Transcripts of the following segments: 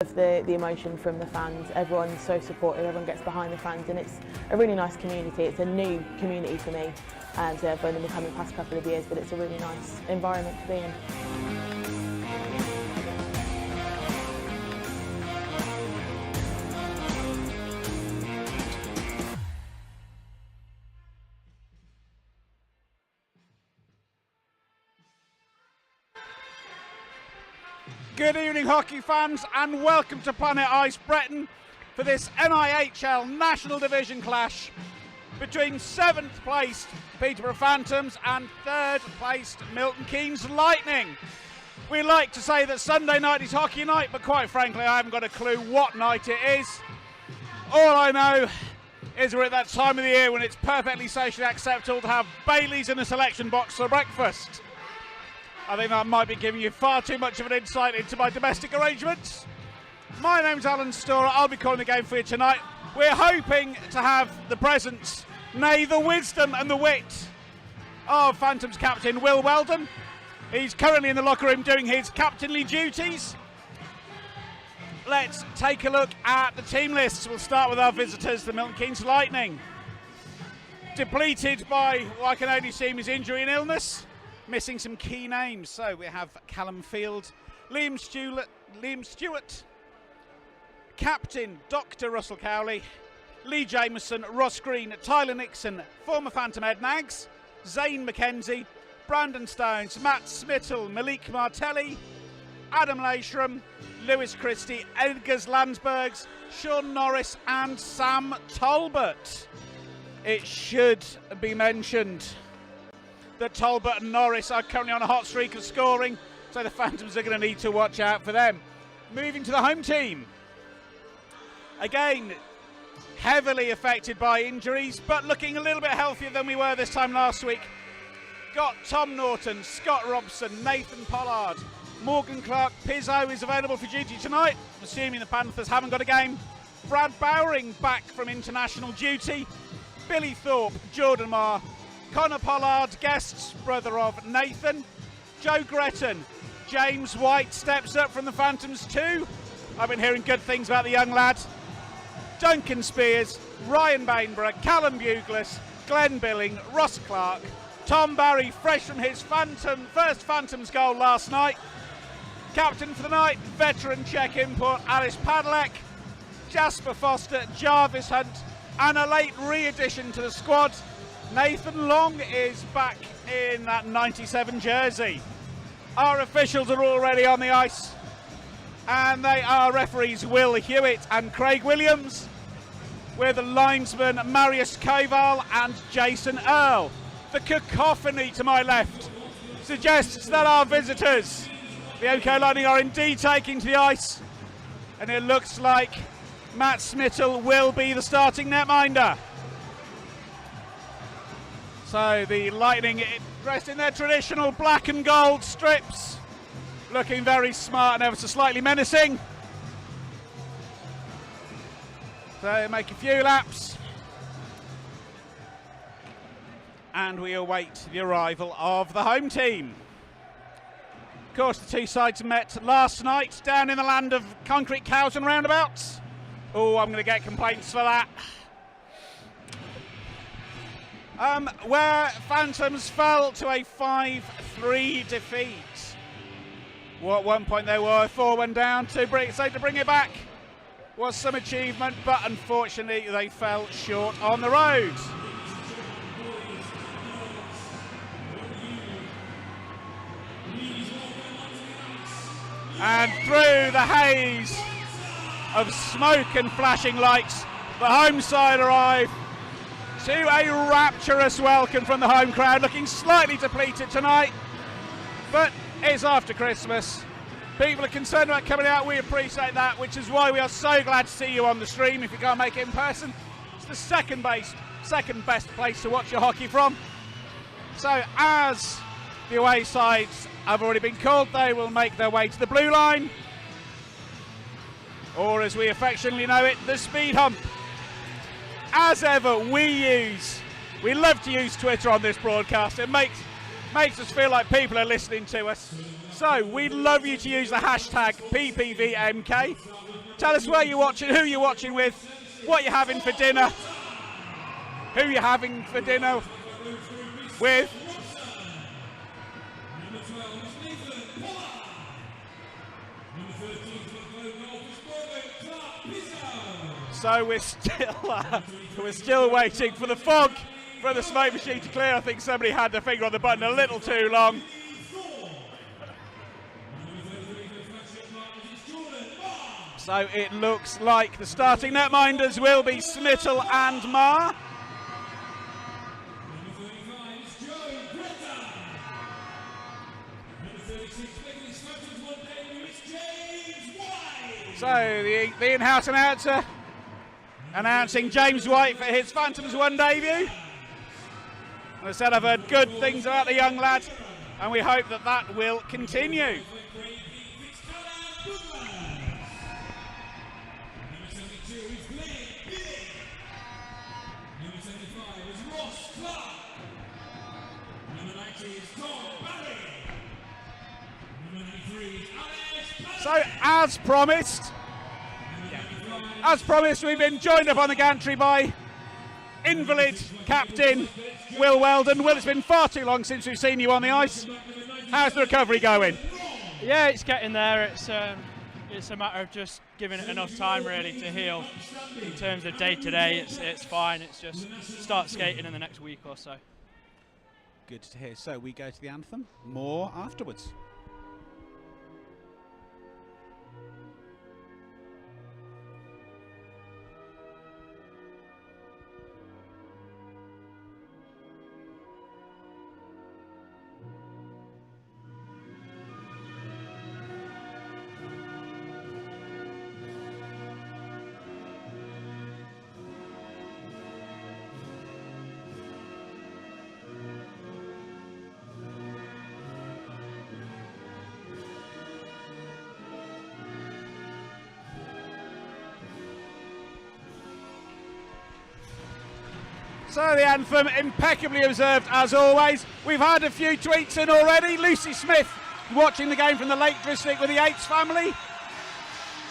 Of the emotion from the fans. Everyone's so supportive, everyone gets behind the fans, and it's a really nice community. It's a new community for me, and so I've only been coming the past couple of years, but it's a really nice environment to be in. Good evening, hockey fans, and welcome to Planet Ice Breton for this NIHL National Division clash between 7th placed Peterborough Phantoms and 3rd placed Milton Keynes Lightning. We like to say that Sunday night is hockey night, but quite frankly I haven't got a clue what night it is. All I know is we're at that time of the year when it's perfectly socially acceptable to have Baileys in a selection box for breakfast. I think that might be giving you far too much of an insight into my domestic arrangements. My name's Alan Storer. I'll be calling the game for you tonight. We're hoping to have the presence, nay the wisdom and the wit of Phantoms captain Will Weldon. He's currently in the locker room doing his captainly duties. Let's take a look at the team lists. We'll start with our visitors, the Milton Keynes Lightning. Depleted by what I can only assume is injury and illness. Missing some key names, so we have Callum Field, Liam Stewart, Captain Dr. Russell Cowley, Lee Jameson, Ross Green, Tyler Nixon, former Phantom Ed Nags, Zane McKenzie, Brandon Stones, Matt Smittle, Malik Martelli, Adam Leishram, Lewis Christie, Edgars Landsbergs, Sean Norris and Sam Talbot. It should be mentioned that Talbot and Norris are currently on a hot streak of scoring, so the Phantoms are going to need to watch out for them. Moving to the home team. Again, heavily affected by injuries, but looking a little bit healthier than we were this time last week. Got Tom Norton, Scott Robson, Nathan Pollard, Morgan Clark. Pizzo is available for duty tonight, assuming the Panthers haven't got a game. Brad Bowring back from international duty. Billy Thorpe, Jordan Marr, Connor Pollard, guests, brother of Nathan. Joe Gretton, James White steps up from the Phantoms too. I've been hearing good things about the young lad. Duncan Spears, Ryan Bainborough, Callum Buglas, Glenn Billing, Ross Clark, Tom Barry, fresh from his first Phantoms goal last night. Captain for the night, veteran Czech import Alice Padalek, Jasper Foster, Jarvis Hunt, and a late re-addition to the squad, Nathan Long is back in that 97 jersey. Our officials are already on the ice, and they are referees Will Hewitt and Craig Williams, with the linesmen Marius Koval and Jason Earl. The cacophony to my left suggests that our visitors, the OK Lightning, are indeed taking to the ice, and it looks like Matt Smittle will be the starting netminder. So the Lightning dressed in their traditional black and gold strips, looking very smart and ever so slightly menacing. So they make a few laps, and we await the arrival of the home team. Of course, the two sides met last night down in the land of concrete cows and roundabouts. Oh, I'm going to get complaints for that. Where Phantoms fell to a 5-3 defeat. Well, at one point they were 4-1 down, so to bring it back was some achievement, but unfortunately they fell short on the road. And through the haze of smoke and flashing lights, the home side arrive to a rapturous welcome from the home crowd, looking slightly depleted tonight, but it's after Christmas. People are concerned about coming out. We appreciate that, which is why we are so glad to see you on the stream if you can't make it in person. It's the second best place to watch your hockey from. So as the away sides have already been called, they will make their way to the blue line, or as we affectionately know it, the speed hump. As ever, we love to use Twitter on this broadcast. It makes us feel like people are listening to us. So we'd love you to use the hashtag PPVMK. Tell us where you're watching, who you're watching with, what you're having for dinner, who you're having for dinner with. So we're still waiting for the fog from the smoke machine to clear. I think somebody had their finger on the button a little too long. So it looks like the starting netminders will be Smittle and Marr. So the in-house announcer announcing James White for his Phantoms 1 debut. As I said, I've heard good things about the young lad, and we hope that that will continue. So, as promised, we've been joined up on the gantry by invalid captain Will Weldon. Will, it's been far too long since we've seen you on the ice. How's the recovery going? Yeah, it's getting there. It's a matter of just giving it enough time really to heal. In terms of day-to-day, it's fine. It's just start skating in the next week or so. Good to hear. So we go to the anthem. More afterwards. So the anthem impeccably observed as always. We've had a few tweets in already. Lucy Smith watching the game from the Lake District with the Yates family.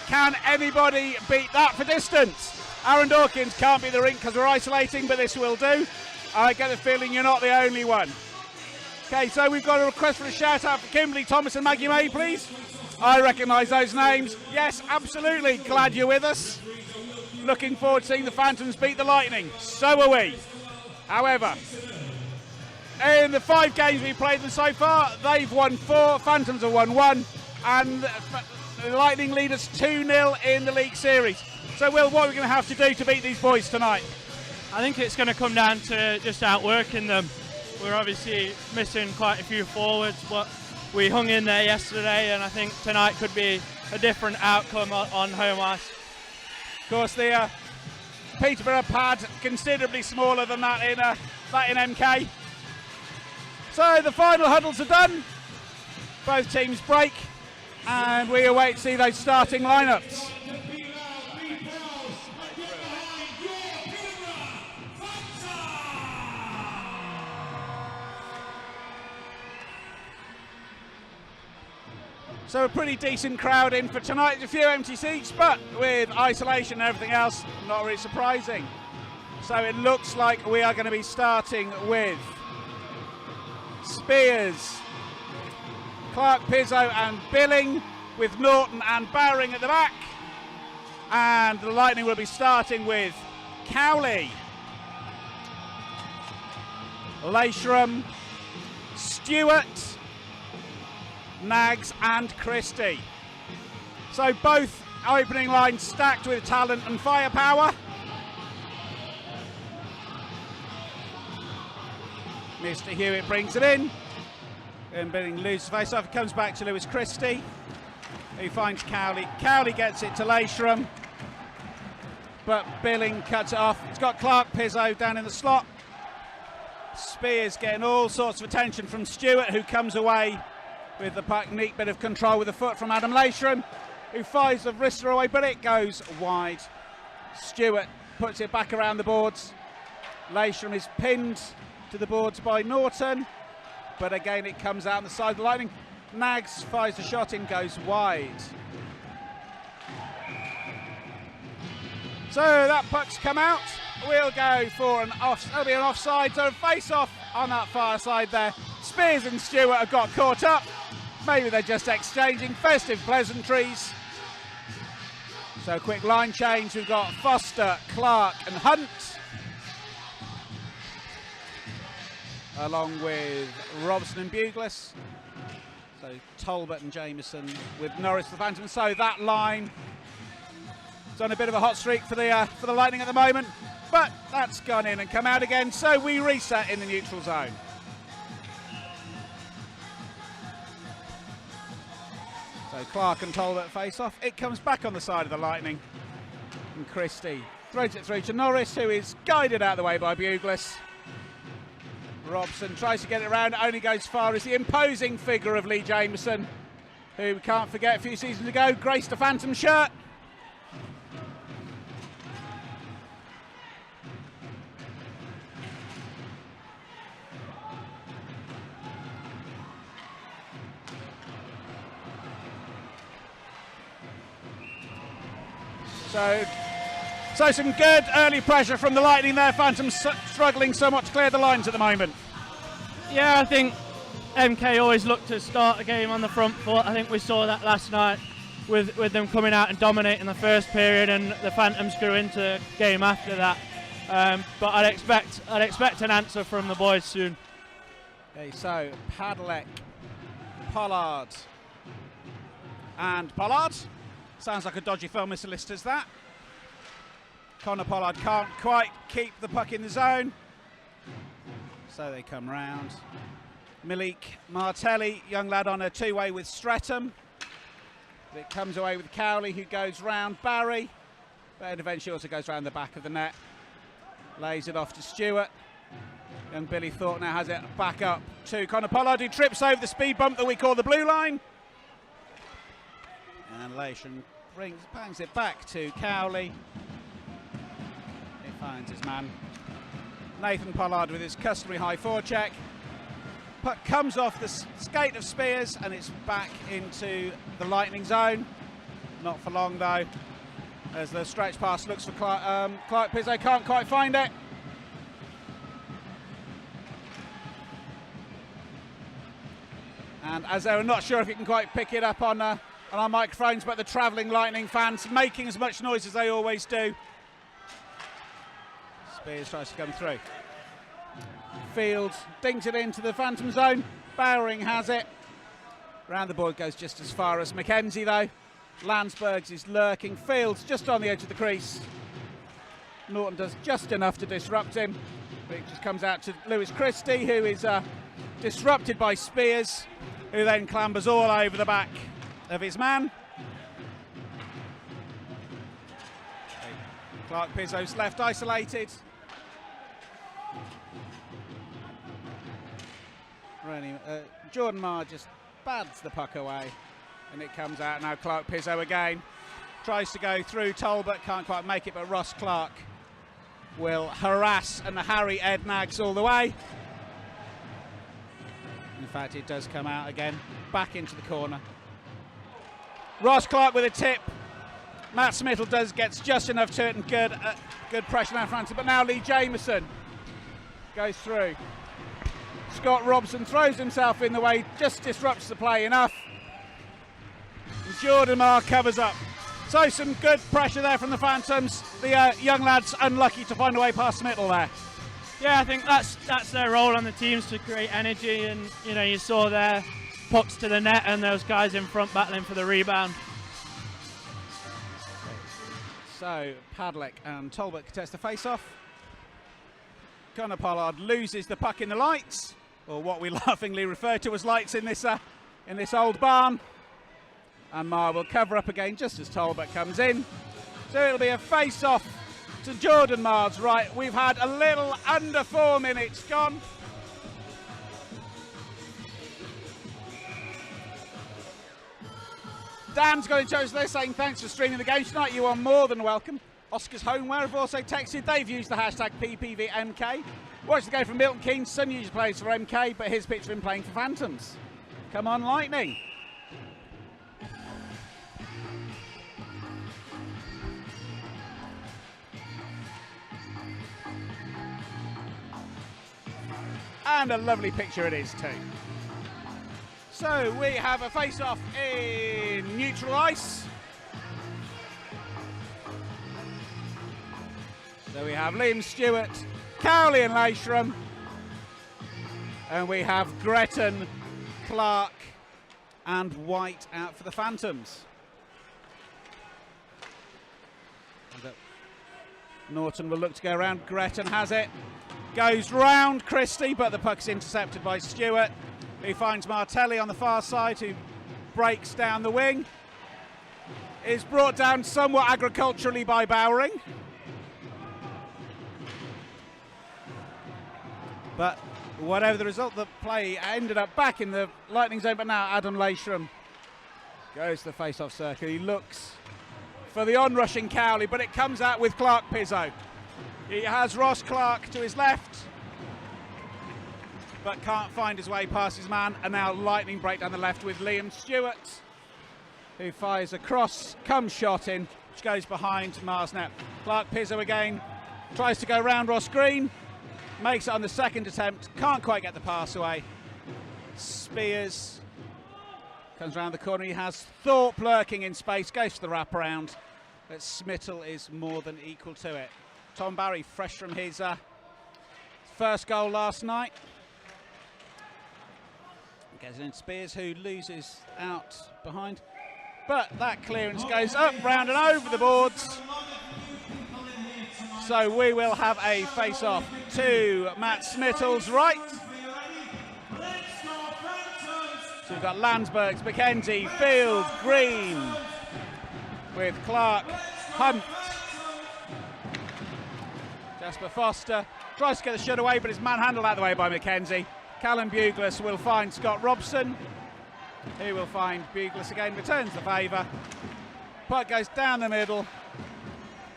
Can anybody beat that for distance? Aaron Dawkins can't be the rink because we're isolating, but this will do. I get the feeling you're not the only one. Okay, so we've got a request for a shout out for Kimberly Thomas and Maggie May, please. I recognise those names. Yes, absolutely. Glad you're with us. Looking forward to seeing the Phantoms beat the Lightning. So are we. However, in the 5 games we've played them so far, they've won 4, Phantoms have won 1, and the Lightning lead us 2-0 in the league series. So, Will, what are we going to have to do to beat these boys tonight? I think it's going to come down to just outworking them. We're obviously missing quite a few forwards, but we hung in there yesterday, and I think tonight could be a different outcome on home ice. Of course, the Peterborough pad considerably smaller than that in MK. So the final huddles are done. Both teams break, and we await to see those starting lineups. So a pretty decent crowd in for tonight. A few empty seats, but with isolation and everything else, not really surprising. So it looks like we are going to be starting with Spears, Clark, Pizzo and Billing, with Norton and Bowring at the back. And the Lightning will be starting with Cowley, Leishram, Stewart, Nags and Christie. So both opening lines stacked with talent and firepower. Mr. Hewitt brings it in. And Billing loses face off. It comes back to Lewis Christie, who finds Cowley. Cowley gets it to Leishram, but Billing cuts it off. It's got Clark Pizzo down in the slot. Spears getting all sorts of attention from Stewart, who comes away with the puck. Neat bit of control with the foot from Adam Leishram, who fires the wrister away, but it goes wide. Stewart puts it back around the boards. Leishram is pinned to the boards by Norton, but again it comes out on the side of the Lightning. Nags fires the shot in, goes wide. So that puck's come out. We'll go for an it'll be an offside, so a face-off on that far side there. Spears and Stewart have got caught up. Maybe they're just exchanging festive pleasantries. So quick line change. We've got Foster, Clark and Hunt, along with Robson and Buglis. So Talbot and Jameson with Norris the Phantom. So that line is on a bit of a hot streak for the Lightning at the moment, but that's gone in and come out again. So we reset in the neutral zone. So Clark and Talbot face off. It comes back on the side of the Lightning, and Christie throws it through to Norris, who is guided out of the way by Buglis. Robson tries to get it around, only goes far as the imposing figure of Lee Jameson, who we can't forget a few seasons ago graced a Phantom shirt. So some good early pressure from the Lightning there. Phantom struggling somewhat to clear the lines at the moment. Yeah, I think MK always look to start a game on the front foot. I think we saw that last night with them coming out and dominating the first period, and the Phantoms grew into the game after that. But I'd expect an answer from the boys soon. Okay, so Padlek, Pollard, and Pollard. Sounds like a dodgy film, solicitors that. Connor Pollard can't quite keep the puck in the zone, so they come round. Malik Martelli, young lad on a two-way with Streatham. It comes away with Cowley, who goes round Barry, but it eventually also goes round the back of the net. Lays it off to Stewart. Young Billy Thorpe now has it back up to Connor Pollard, who trips over the speed bump that we call the blue line. And Lation bangs it back to Cowley. He finds his man. Nathan Pollard with his customary high forecheck. Puck comes off the skate of Spears and it's back into the Lightning zone. Not for long though, as the stretch pass looks for Clark Pizzo, can't quite find it. And as they were not sure if you can quite pick it up on our microphones, but the travelling Lightning fans making as much noise as they always do. Spears tries to come through. Fields dings it into the Phantom zone. Bowering has it. Round the board goes just as far as Mackenzie though. Landsbergs is lurking. Fields just on the edge of the crease. Norton does just enough to disrupt him. But it just comes out to Lewis Christie, who is disrupted by Spears, who then clambers all over the back of his man. Clark Pizzo's left isolated. Jordan Marr just bads the puck away, and it comes out now. Clark Pizzo again tries to go through Talbot, can't quite make it, but Ross Clark will harass and harry Ed Nags all the way. In fact, it does come out again, back into the corner. Ross Clark with a tip. Matt Smittle gets just enough to it, and good pressure now front, but now Lee Jameson goes through. Scott Robson throws himself in the way, just disrupts the play enough. And Jordan Marr covers up. So some good pressure there from the Phantoms. The young lads unlucky to find a way past Smittle there. Yeah, I think that's their role on the teams, to create energy, and you saw their pucks to the net and those guys in front battling for the rebound. So Padlek and Talbot contest the face-off. Connor Pollard loses the puck in the lights, or what we laughingly refer to as lights in this old barn. And Marr will cover up again just as Talbot comes in. So it'll be a face-off to Jordan Marr's right. We've had a little under 4 minutes gone. Dan's got in touch with us saying thanks for streaming the game tonight. You are more than welcome. Oscar's Homeware have also texted. They've used the hashtag PPVMK. Watch the game from Milton Keynes. Son usually plays for MK, but his pitch been playing for Phantoms. Come on, Lightning. And a lovely picture it is too. So we have a face-off in neutral ice. So we have Liam Stewart, Cowley and Leishram. And we have Gretton, Clark and White out for the Phantoms. Norton will look to go around. Gretton has it. Goes round Christie, but the puck's intercepted by Stewart, who finds Martelli on the far side, who breaks down the wing. Is brought down somewhat agriculturally by Bowring. But whatever the result, the play ended up back in the Lightning zone, but now Adam Leishram goes to the face-off circle. He looks for the onrushing Cowley, but it comes out with Clark Pizzo. He has Ross Clark to his left, but can't find his way past his man, and now Lightning break down the left with Liam Stewart, who fires a cross, comes shot in, which goes behind Mars net. Clark Pizzo again, tries to go round Ross Green, makes it on the second attempt, can't quite get the pass away. Spears comes round the corner, he has Thorpe lurking in space, goes for the wraparound, but Smittle is more than equal to it. Tom Barry, fresh from his first goal last night. Gets it in Spears, who loses out behind. But that clearance goes up, round and over the boards. So we will have a face-off to Matt Smittle's right. So we've got Landsbergs, McKenzie, Field, Green, with Clark, Hunt. Jasper Foster tries to get the shot away, but is manhandled out of the way by McKenzie. Callum Buglas will find Scott Robson, who will find Buglas again, returns the favour. Puck goes down the middle.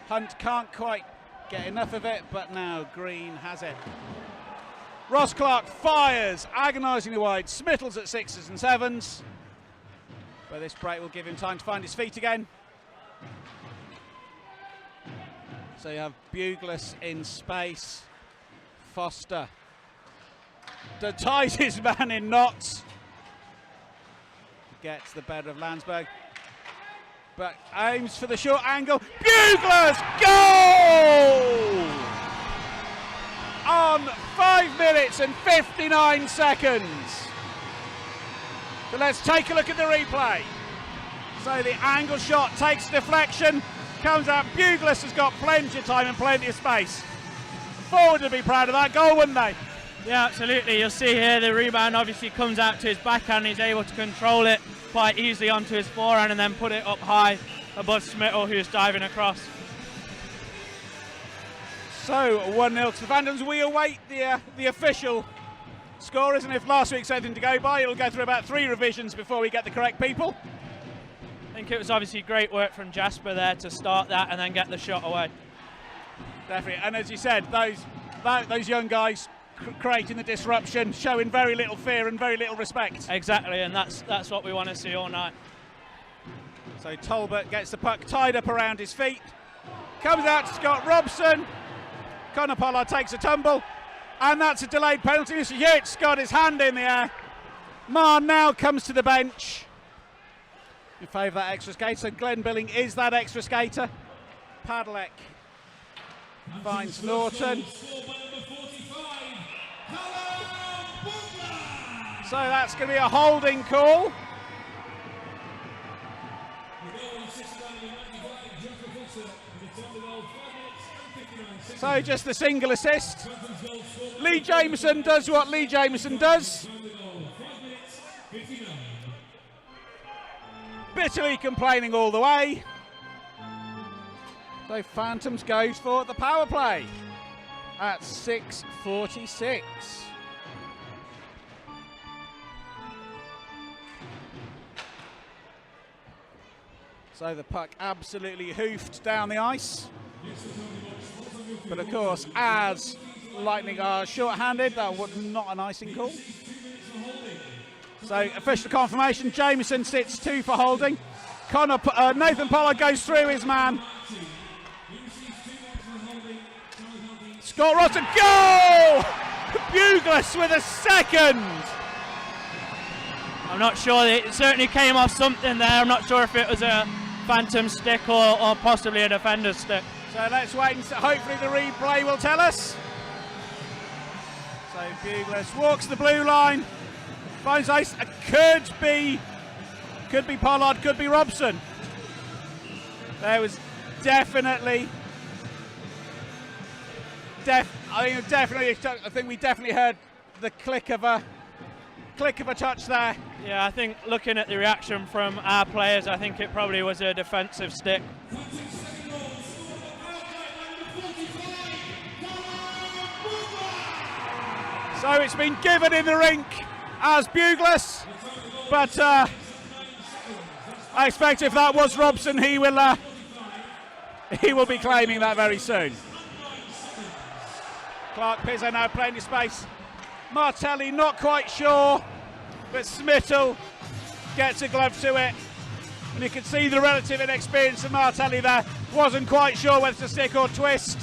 Hunt can't quite get enough of it, but now Green has it. Ross Clark fires, agonisingly wide. Smittle's at 6s and 7s. But this break will give him time to find his feet again. So you have Buglas in space. Foster ties his man in knots. Gets the better of Landsberg. But aims for the short angle. Buglas goal! On 5 minutes and 59 seconds. So let's take a look at the replay. So the angle shot takes deflection. Comes out, Buglas has got plenty of time and plenty of space. Forward would be proud of that goal, wouldn't they? Yeah, absolutely. You'll see here the rebound obviously comes out to his backhand. He's able to control it quite easily onto his forehand and then put it up high above Smittle, who's diving across. So 1-0 to the Phantoms. We await the official scorers, and if last week's anything to go by, it'll go through about 3 revisions before we get the correct people. I think it was obviously great work from Jasper there to start that and then get the shot away. Definitely, and as you said, those young guys creating the disruption, showing very little fear and very little respect. Exactly, and that's what we want to see all night. So Tolbert gets the puck tied up around his feet, comes out to Scott Robson. Connor Pollard takes a tumble, and that's a delayed penalty. This is huge. Scott his hand in the air. Marr now comes to the bench in favour of that extra skater. So Glenn Billing is that extra skater. Padlek finds Norton. So that's going to be a holding call. So just the single assist. Lee Jameson does what Lee Jameson does. Bitterly complaining all the way. So Phantoms goes for the power play at 6:46. So the puck absolutely hoofed down the ice. But of course, as Lightning are short-handed, that was not an icing call. So official confirmation, Jameson sits 2 for holding. Nathan Pollard goes through his man. Scott Robson, goal! Bugles with a second. I'm not sure, it certainly came off something there. I'm not sure if it was a phantom stick or possibly a defender's stick. So let's wait and see. Hopefully the replay will tell us. So Bugles walks the blue line, finds ice. Could be Pollard, could be Robson. There was definitely. I think we definitely heard the click of a touch there. Yeah, I think looking at the reaction from our players, I think it probably was a defensive stick. So it's been given in the rink as Bugles, but I expect if that was Robson, he will be claiming that very soon. Clark Pizzo now playing his space. Martelli not quite sure, but Smittle gets a glove to it. And you can see the relative inexperience of Martelli there. Wasn't quite sure whether to stick or twist.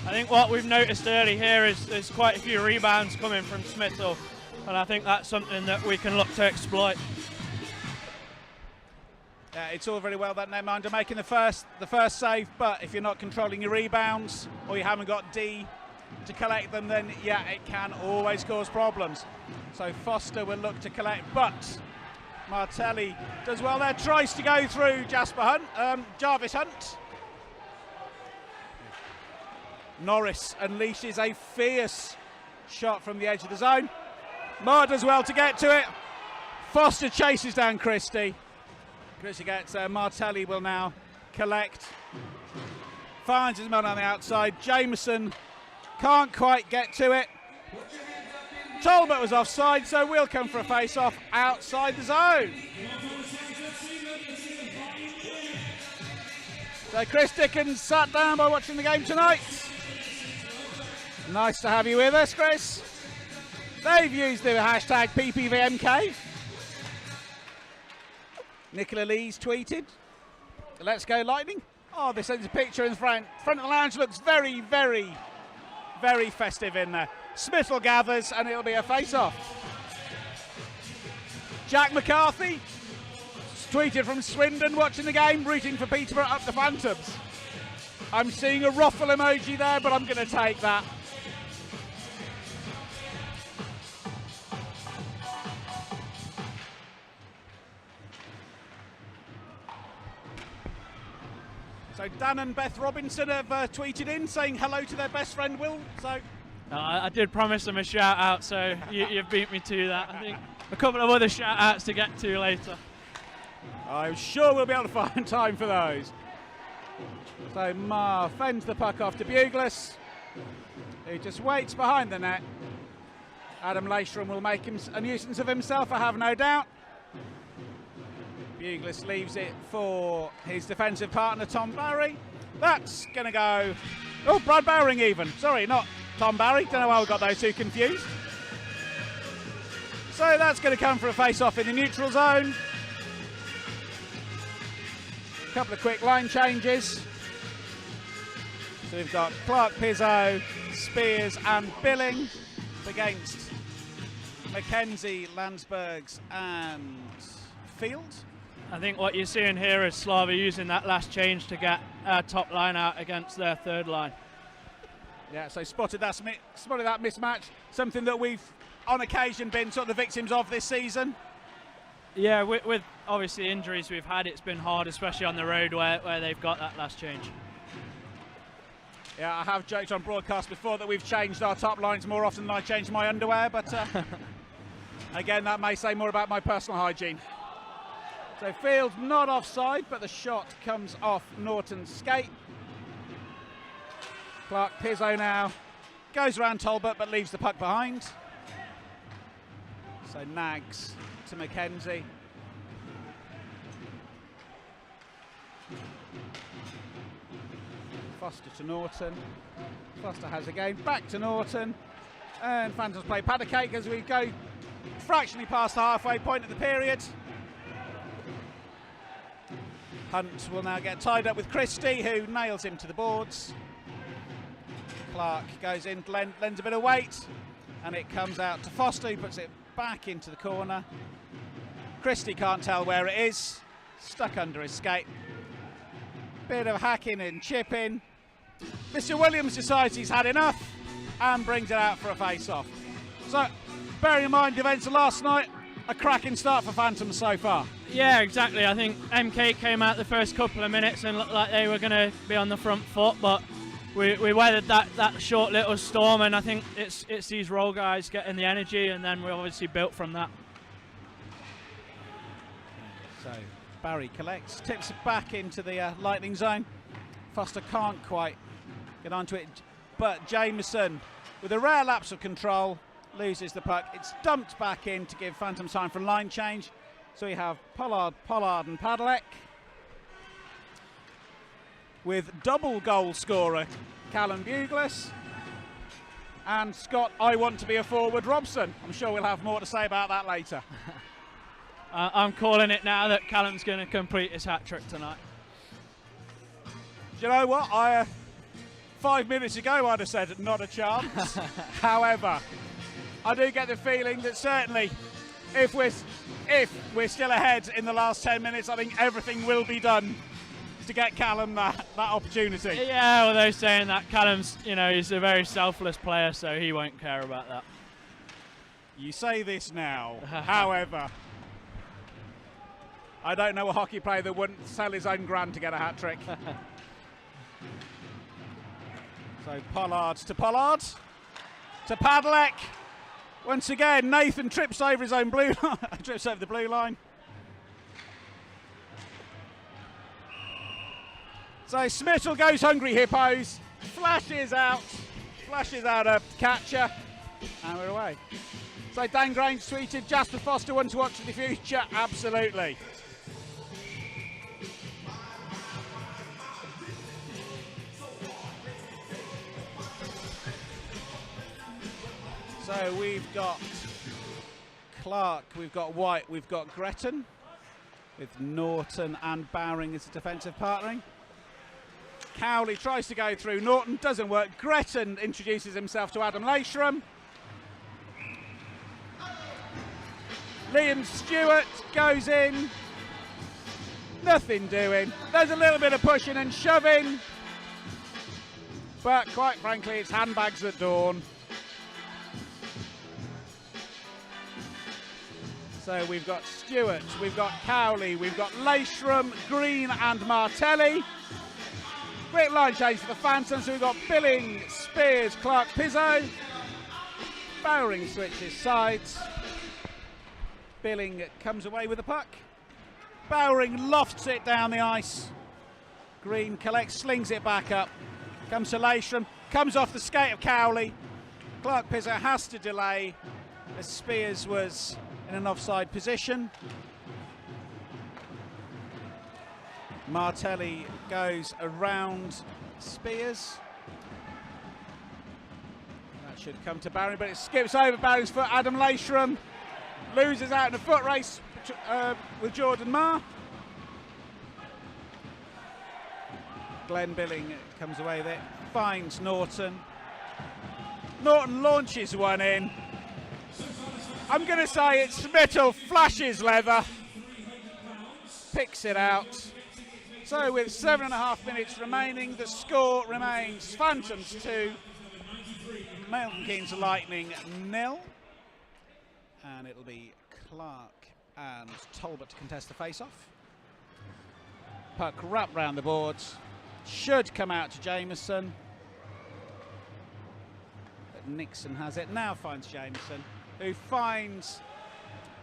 I think what we've noticed early here is there's quite a few rebounds coming from Smittle, and I think that's something that we can look to exploit. It's all very well that netminder making the first save, but if you're not controlling your rebounds or you haven't got D to collect them, then yeah, it can always cause problems. So Foster will look to collect, but Martelli does well there, tries to go through Jarvis Hunt. Norris unleashes a fierce shot from the edge of the zone. Marr does well to get to it. Foster chases down Christie. Christie gets Martelli will now collect. Finds his man on the outside. Jameson can't quite get to it. Talbot was offside, so we'll come for a face-off outside the zone. So Chris Dickens sat down by watching the game tonight. Nice to have you with us, Chris. They've used the hashtag PPVMK. Nicola Lee's tweeted, "Let's go Lightning." Oh, they sent a picture in front. Front of the lounge looks very, very, very festive in there. Smittle gathers and it'll be a face-off. Jack McCarthy tweeted from Swindon watching the game, rooting for Peterborough up the Phantoms. I'm seeing a ruffle emoji there, but I'm going to take that. So Dan and Beth Robinson have tweeted in saying hello to their best friend Will. So I did promise them a shout out, so you've beat me to that. I think a couple of other shout outs to get to later. I'm sure we'll be able to find time for those. So Marr fends the puck off to Bugles, who just waits behind the net. Adam Laystrom will make him a nuisance of himself, I have no doubt. Bugles leaves it for his defensive partner, Tom Barry. That's going to go... Oh, Brad Bowring even. Sorry, not Tom Barry. Don't know why we got those two confused. So that's going to come for a face-off in the neutral zone. A couple of quick line changes. So we've got Clark Pizzo, Spears and Billing against Mackenzie, Landsbergs and Field. I think what you're seeing here is Slava using that last change to get our top line out against their third line. Yeah, so spotted that mismatch, something that we've on occasion been sort of the victims of this season. Yeah, with obviously injuries we've had, it's been hard, especially on the road where they've got that last change. Yeah, I have joked on broadcast before that we've changed our top lines more often than I change my underwear, but again, that may say more about my personal hygiene. So Field not offside, but the shot comes off Norton's skate. Clark Pizzo now goes around Talbot but leaves the puck behind. So nags to Mackenzie. Foster to Norton. Foster has a game back to Norton. And Phantoms play paddock cake as we go fractionally past the halfway point of the period. Hunt will now get tied up with Christie, who nails him to the boards. Clark goes in, lends a bit of weight, and it comes out to Foster, who puts it back into the corner. Christie can't tell where it is, stuck under his skate. Bit of hacking and chipping. Mr. Williams decides he's had enough and brings it out for a face-off. So, bearing in mind the events of last night, a cracking start for Phantoms so far. Yeah, exactly. I think MK came out the first couple of minutes and looked like they were going to be on the front foot, but we weathered that short little storm, and I think it's these role guys getting the energy, and then we obviously built from that. So Barry collects, tips it back into the lightning zone. Foster can't quite get onto it, but Jameson, with a rare lapse of control, loses the puck. It's dumped back in to give Phantoms time for a line change. So we have Pollard and Padalek, with double goal scorer Callum Buglas, and Scott, I want to be a forward, Robson. I'm sure we'll have more to say about that later. I'm calling it now that Callum's going to complete his hat-trick tonight. Do you know what? 5 minutes ago I'd have said not a chance. However, I do get the feeling that certainly if we're still ahead in the last 10 minutes, I think everything will be done to get Callum that opportunity. Yeah, well, they're saying that Callum's, he's a very selfless player, so he won't care about that. You say this now. However, I don't know a hockey player that wouldn't sell his own grand to get a hat-trick. So Pollard to Padalek. Once again, Nathan trips over his own blue line, trips over the blue line. So Smittle goes hungry hippos, flashes out a catcher, and we're away. So Dan Grange tweeted, Jasper Foster one to watch for the future, absolutely. So we've got Clark, we've got White, we've got Gretton, with Norton and Bowring as a defensive partnering. Cowley tries to go through, Norton doesn't work. Gretton introduces himself to Adam Leishram. Liam Stewart goes in, nothing doing. There's a little bit of pushing and shoving, but quite frankly it's handbags at dawn. So we've got Stewart, we've got Cowley, we've got Leishram, Green and Martelli. Quick line change for the Phantoms, so we've got Billing, Spears, Clark, Pizzo. Bowring switches sides. Billing comes away with the puck. Bowring lofts it down the ice. Green collects, slings it back up. Comes to Leishram, comes off the skate of Cowley. Clark Pizzo has to delay as Spears was in an offside position. Martelli goes around Spears. That should come to Barry, but it skips over Barry's foot. Adam Leishram loses out in a foot race with Jordan Marr. Glenn Billing comes away there, finds Norton. Norton launches one in. I'm going to say it's Smittle, flashes leather, picks it out. So with 7.5 minutes remaining, the score remains Phantoms 2, Milton Keynes Lightning 0. And it'll be Clark and Talbot to contest the face-off. Puck wrapped round the boards, should come out to Jameson. But Nixon has it, now finds Jameson, who finds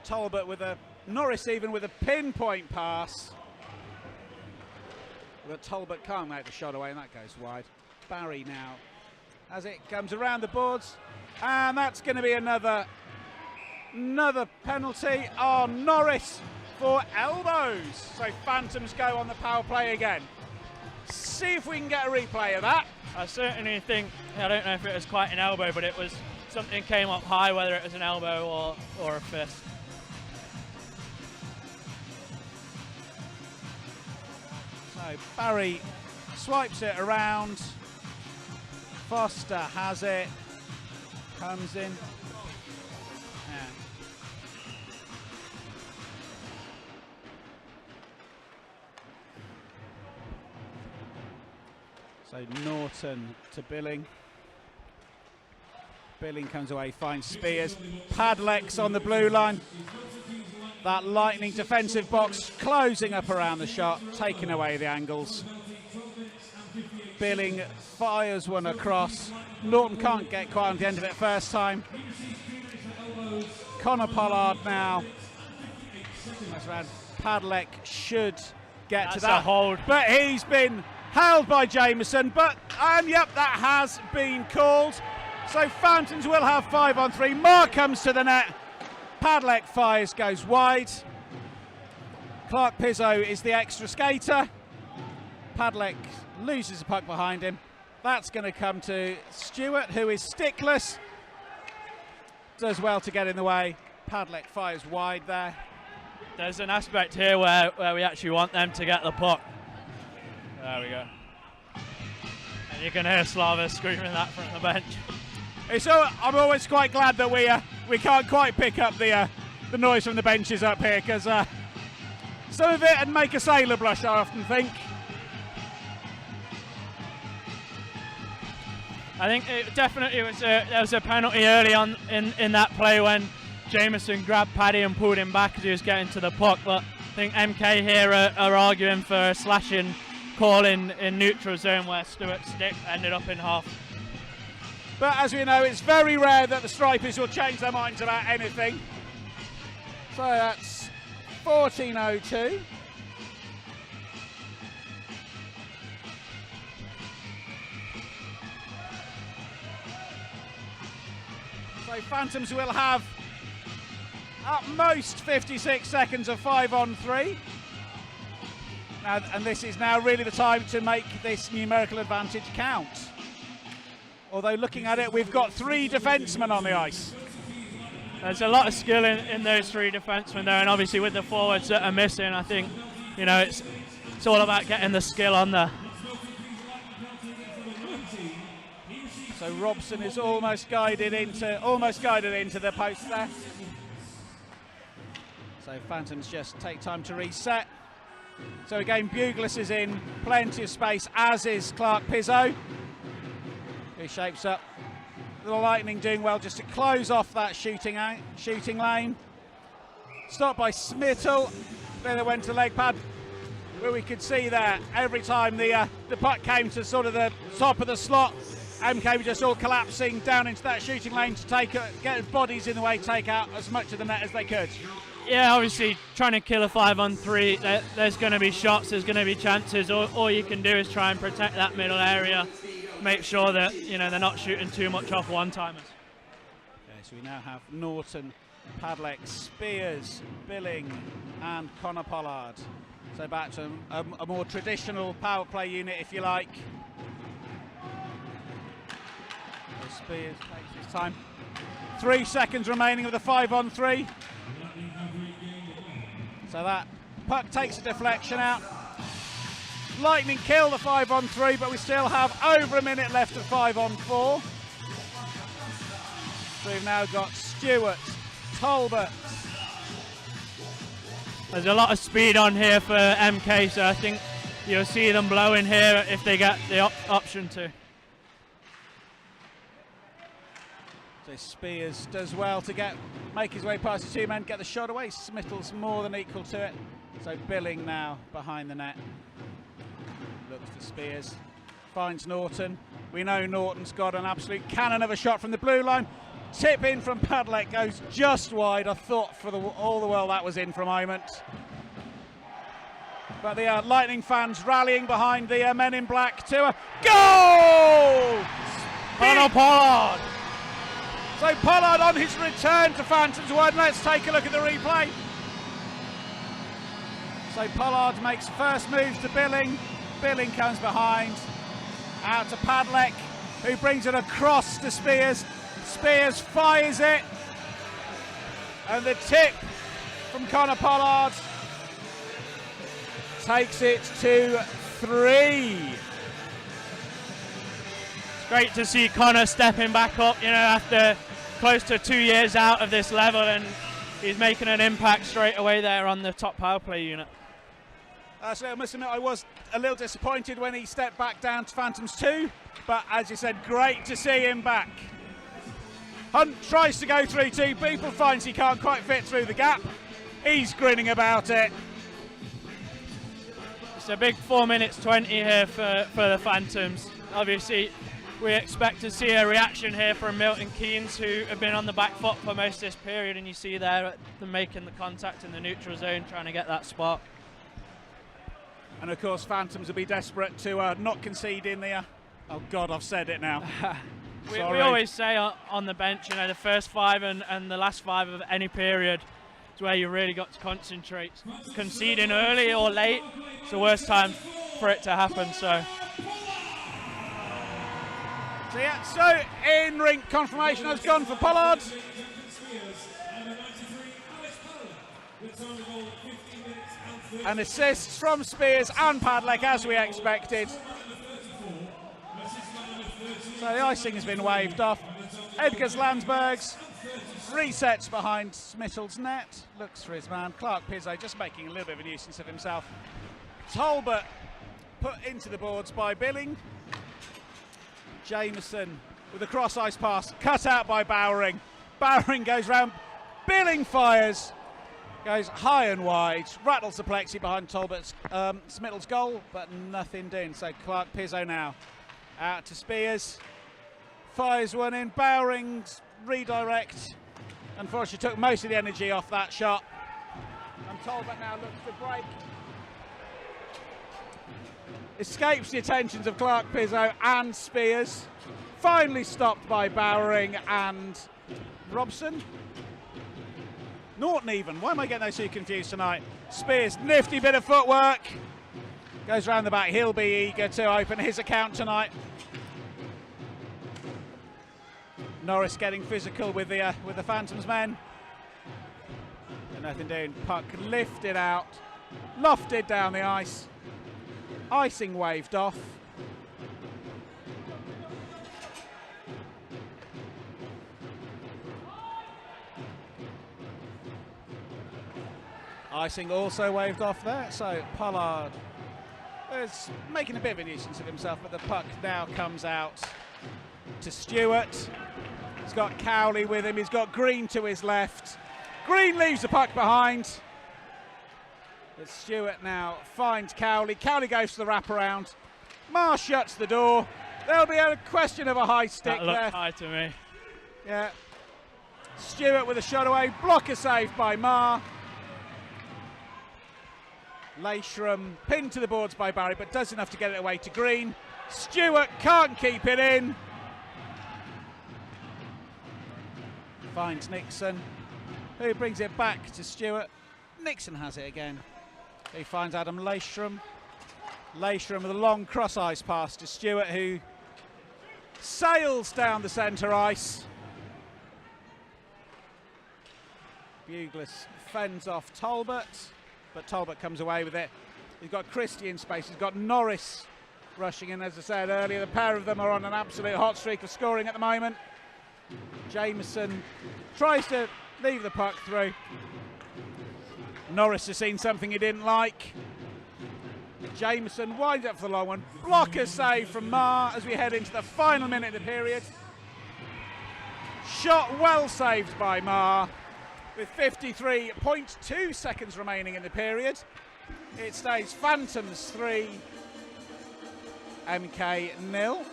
Talbot with Norris even with a pinpoint pass. But Talbot can't make the shot away, and that goes wide. Barry now, as it comes around the boards, and that's going to be another penalty on Norris for elbows. So Phantoms go on the power play again. See if we can get a replay of that. I certainly think, I don't know if it was quite an elbow, but it was something came up high, whether it was an elbow or a fist. So Barry swipes it around. Foster has it. Comes in. Yeah. So Norton to Billing. Billing comes away, finds Spears. Padleck's on the blue line. That lightning defensive box closing up around the shot, taking away the angles. Billing fires one across. Norton can't get quite on the end of it first time. Connor Pollard now. Padleck should get to that hold, but he's been held by Jameson. And yep, that has been called. So Fountains will have 5-on-3. Marr comes to the net. Padleck fires, goes wide. Clark Pizzo is the extra skater. Padleck loses the puck behind him. That's going to come to Stewart, who is stickless. Does well to get in the way. Padleck fires wide there. There's an aspect here where we actually want them to get the puck. There we go. And you can hear Slava screaming that from the bench. I'm always quite glad that we can't quite pick up the noise from the benches up here, because some of it would make a sailor blush, I often think. I think it definitely was there was a penalty early on in that play when Jameson grabbed Paddy and pulled him back as he was getting to the puck. But I think MK here are arguing for a slashing call in neutral zone where Stewart's stick ended up in half. But as we know, it's very rare that the Stripies will change their minds about anything. So that's 14:02. So Phantoms will have at most 56 seconds of 5-on-3. Now, and this is now really the time to make this numerical advantage count. Although looking at it, we've got 3 defensemen on the ice. There's a lot of skill in those 3 defensemen there, and obviously with the forwards that are missing, I think it's all about getting the skill on there. So Robson is almost guided into the post there. So Phantoms just take time to reset. So again, Buglis is in plenty of space, as is Clark Pizzo, who shapes up. The Lightning doing well just to close off that shooting lane. Stopped by Smittle. Then it went to leg pad, where we could see there every time the puck came to sort of the top of the slot, MK were just all collapsing down into that shooting lane to get bodies in the way, take out as much of the net as they could. Yeah, obviously trying to kill a 5-on-3, there's going to be shots, there's going to be chances. All you can do is try and protect that middle area, make sure that they're not shooting too much off one-timers. Okay, so we now have Norton, Padleck, Spears, Billing and Connor Pollard. So back to a more traditional power play unit, if you like. So Spears takes his time. 3 seconds remaining of the 5-on-3. So that puck takes a deflection out. Lightning kill the 5-on-3, but we still have over a minute left of 5-on-4. So we've now got Stewart, Talbot. There's a lot of speed on here for MK, so I think you'll see them blowing here if they get the option to. So Spears does well to make his way past the 2 men, get the shot away. Smittle's more than equal to it. So Billing now behind the net. Looks to Spears, finds Norton. We know Norton's got an absolute cannon of a shot from the blue line. Tip in from Padleck goes just wide. I thought for all the world that was in for a moment. But the Lightning fans rallying behind the men in black to a goal! Connor Pollard! So Pollard on his return to Phantoms wide. Let's take a look at the replay. So Pollard makes first move to Billing. Billing comes behind. Out to Padleck, who brings it across to Spears. Spears fires it. And the tip from Connor Pollard takes it to 3. It's great to see Connor stepping back up, you know, after close to 2 years out of this level, and he's making an impact straight away there on the top power play unit. So I must admit I was a little disappointed when he stepped back down to Phantoms 2, but as you said, great to see him back. Hunt tries to go through 2 people, finds he can't quite fit through the gap. He's grinning about it. It's a big 4 minutes 20 here for the Phantoms. Obviously, we expect to see a reaction here from Milton Keynes, who have been on the back foot for most of this period, and you see there them making the contact in the neutral zone, trying to get that spot. And of course, Phantoms will be desperate to not concede in the. Oh God, I've said it now. we always say on the bench, you know, the first 5 and the last 5 of any period is where you really got to concentrate. Conceding early or late, it's the worst time for it to happen. So yeah, so in-ring confirmation has gone for Pollard. And assists from Spears and Padlek, as we expected. So the icing has been waved off. Edgars Landsbergs resets behind Smittle's net. Looks for his man. Clark Pizzo just making a little bit of a nuisance of himself. Talbot put into the boards by Billing. Jameson with a cross ice pass, cut out by Bowering. Bowering goes round. Billing fires. Goes high and wide, rattles the plexi behind Talbot's Smittle's goal, but nothing doing. So Clark Pizzo now out to Spears, fires one in. Bowering's redirect, unfortunately took most of the energy off that shot. And Talbot now looks to break. Escapes the attentions of Clark Pizzo and Spears. Finally stopped by Bowering and Robson. Norton even. Why am I getting those two confused tonight? Spears, nifty bit of footwork. Goes round the back. He'll be eager to open his account tonight. Norris getting physical with the Phantoms men. And nothing doing. Puck lifted out, lofted down the ice. Icing waved off. Icing also waved off there, so Pollard is making a bit of a nuisance of himself, but the puck now comes out to Stewart. He's got Cowley with him, he's got Green to his left. Green leaves the puck behind. But Stewart now finds Cowley. Cowley goes to the wraparound. Marr shuts the door. There'll be a question of a high stick that looked there. high to me. Yeah. Stewart with a shot away. Blocker saved by Marr. Leishram pinned to the boards by Barry, but does enough to get it away to Green. Stewart can't keep it in. Finds Nixon, who brings it back to Stewart. Nixon has it again. He finds Adam Leishram. Leishram with a long cross ice pass to Stewart, who sails down the centre ice. Buglis fends off Talbot, but Talbot comes away with it. He's got Christie in space, he's got Norris rushing in. As I said earlier, the pair of them are on an absolute hot streak of scoring at the moment. Jameson tries to leave the puck through. Norris has seen something he didn't like. Jameson winds up for the long one. Blocker save from Marr as we head into the final minute of the period. Shot well saved by Marr. With 53.2 seconds remaining in the period. It stays Phantoms 3, MK 0.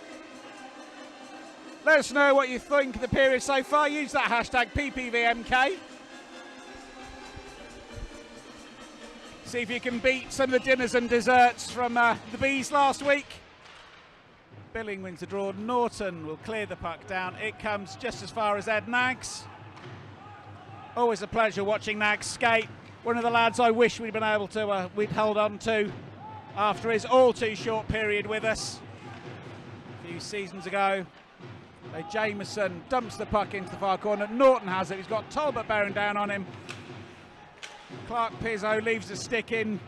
Let us know what you think of the period so far. Use that hashtag PPVMK. See if you can beat some of the dinners and desserts from the Bees last week. Billing wins the draw. Norton will clear the puck down. It comes just as far as Ed Nags. Always a pleasure watching Nags skate. One of the lads I wish we'd been able to, we'd held on to after his all too short period with us a few seasons ago. So Jameson dumps the puck into the far corner. Norton has it. He's got Talbot bearing down on him. Clark Pizzo leaves the stick in.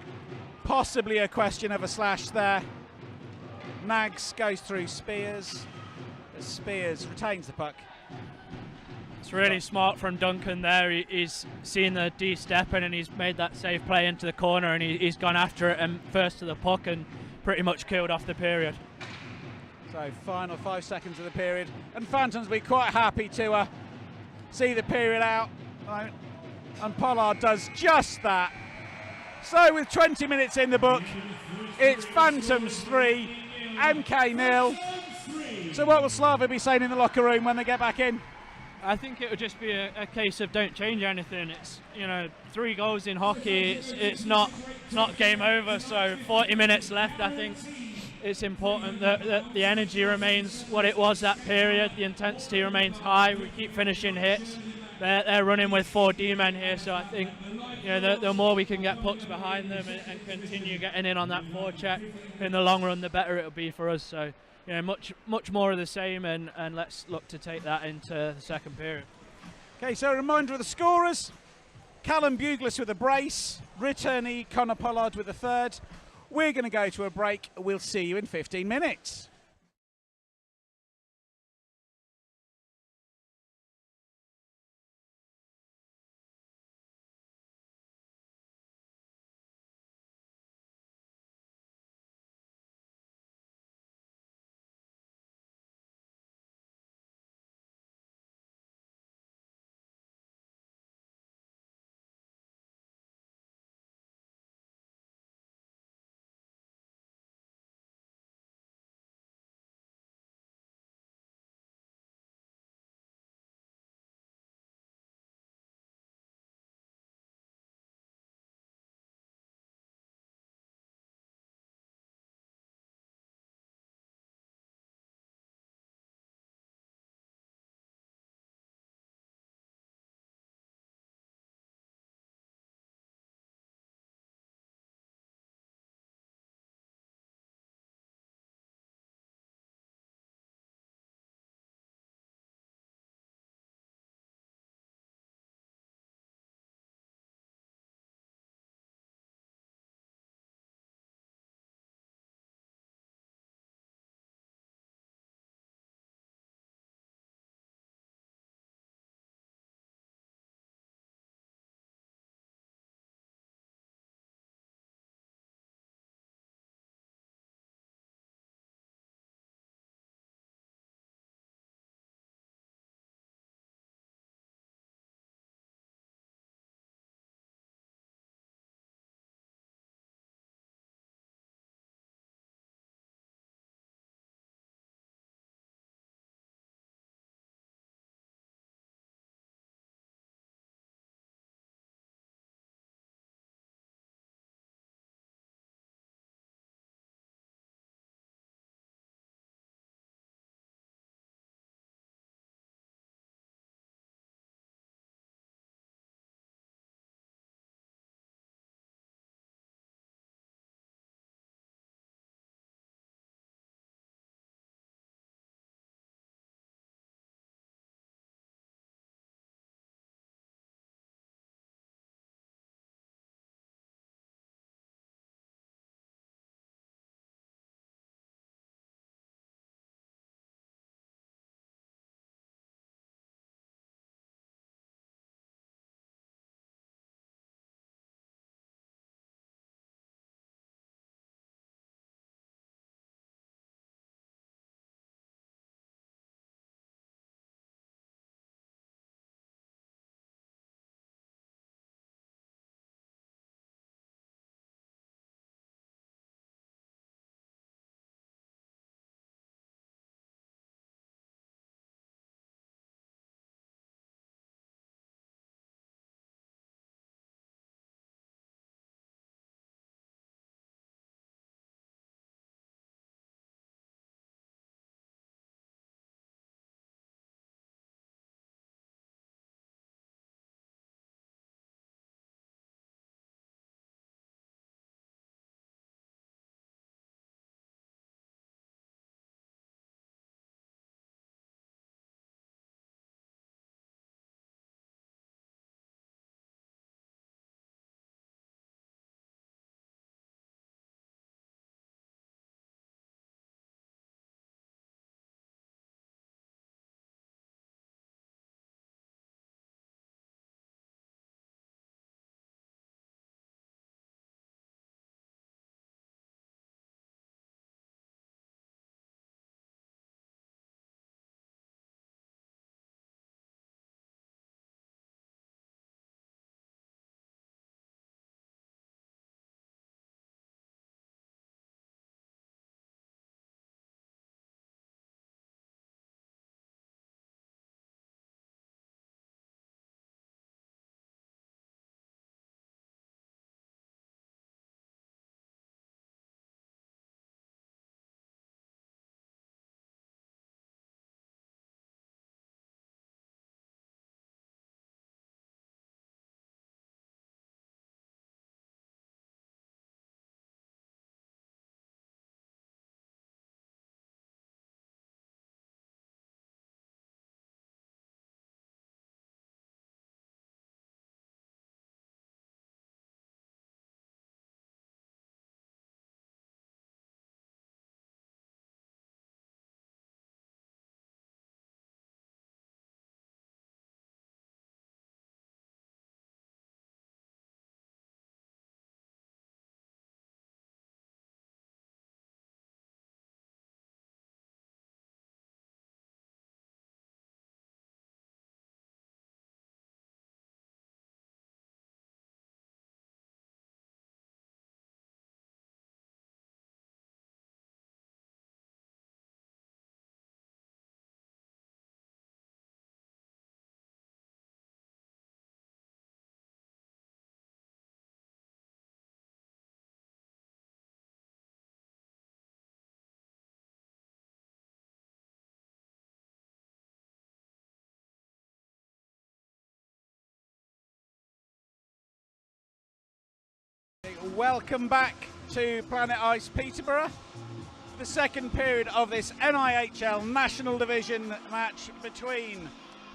Possibly a question of a slash there. Nags goes through Spears. Spears retains the puck. It's really smart from Duncan there. He's seen the D-stepping and he's made that safe play into the corner, and he's gone after it and first to the puck and pretty much killed off the period. So final 5 seconds of the period, and Phantoms will be quite happy to see the period out, and Pollard does just that. So with 20 minutes in the book, it's Phantoms 3, MK 0. So what will Slava be saying in the locker room when they get back in? I think it would just be a case of don't change anything. It's 3 goals in hockey. It's not game over. So 40 minutes left. I think it's important that the energy remains what it was that period. The intensity remains high. We keep finishing hits. They're running with 4 D-men here, so I think the more we can get pucks behind them and continue getting in on that forecheck in the long run, the better it'll be for us. So much more of the same, and let's look to take that into the second period. Okay, so a reminder of the scorers: Callum Buglis with a brace, returnee Connor Pollard with a third. We're going to go to a break. We'll see you in 15 minutes. welcome back to Planet Ice Peterborough. The second period of this NIHL National Division match between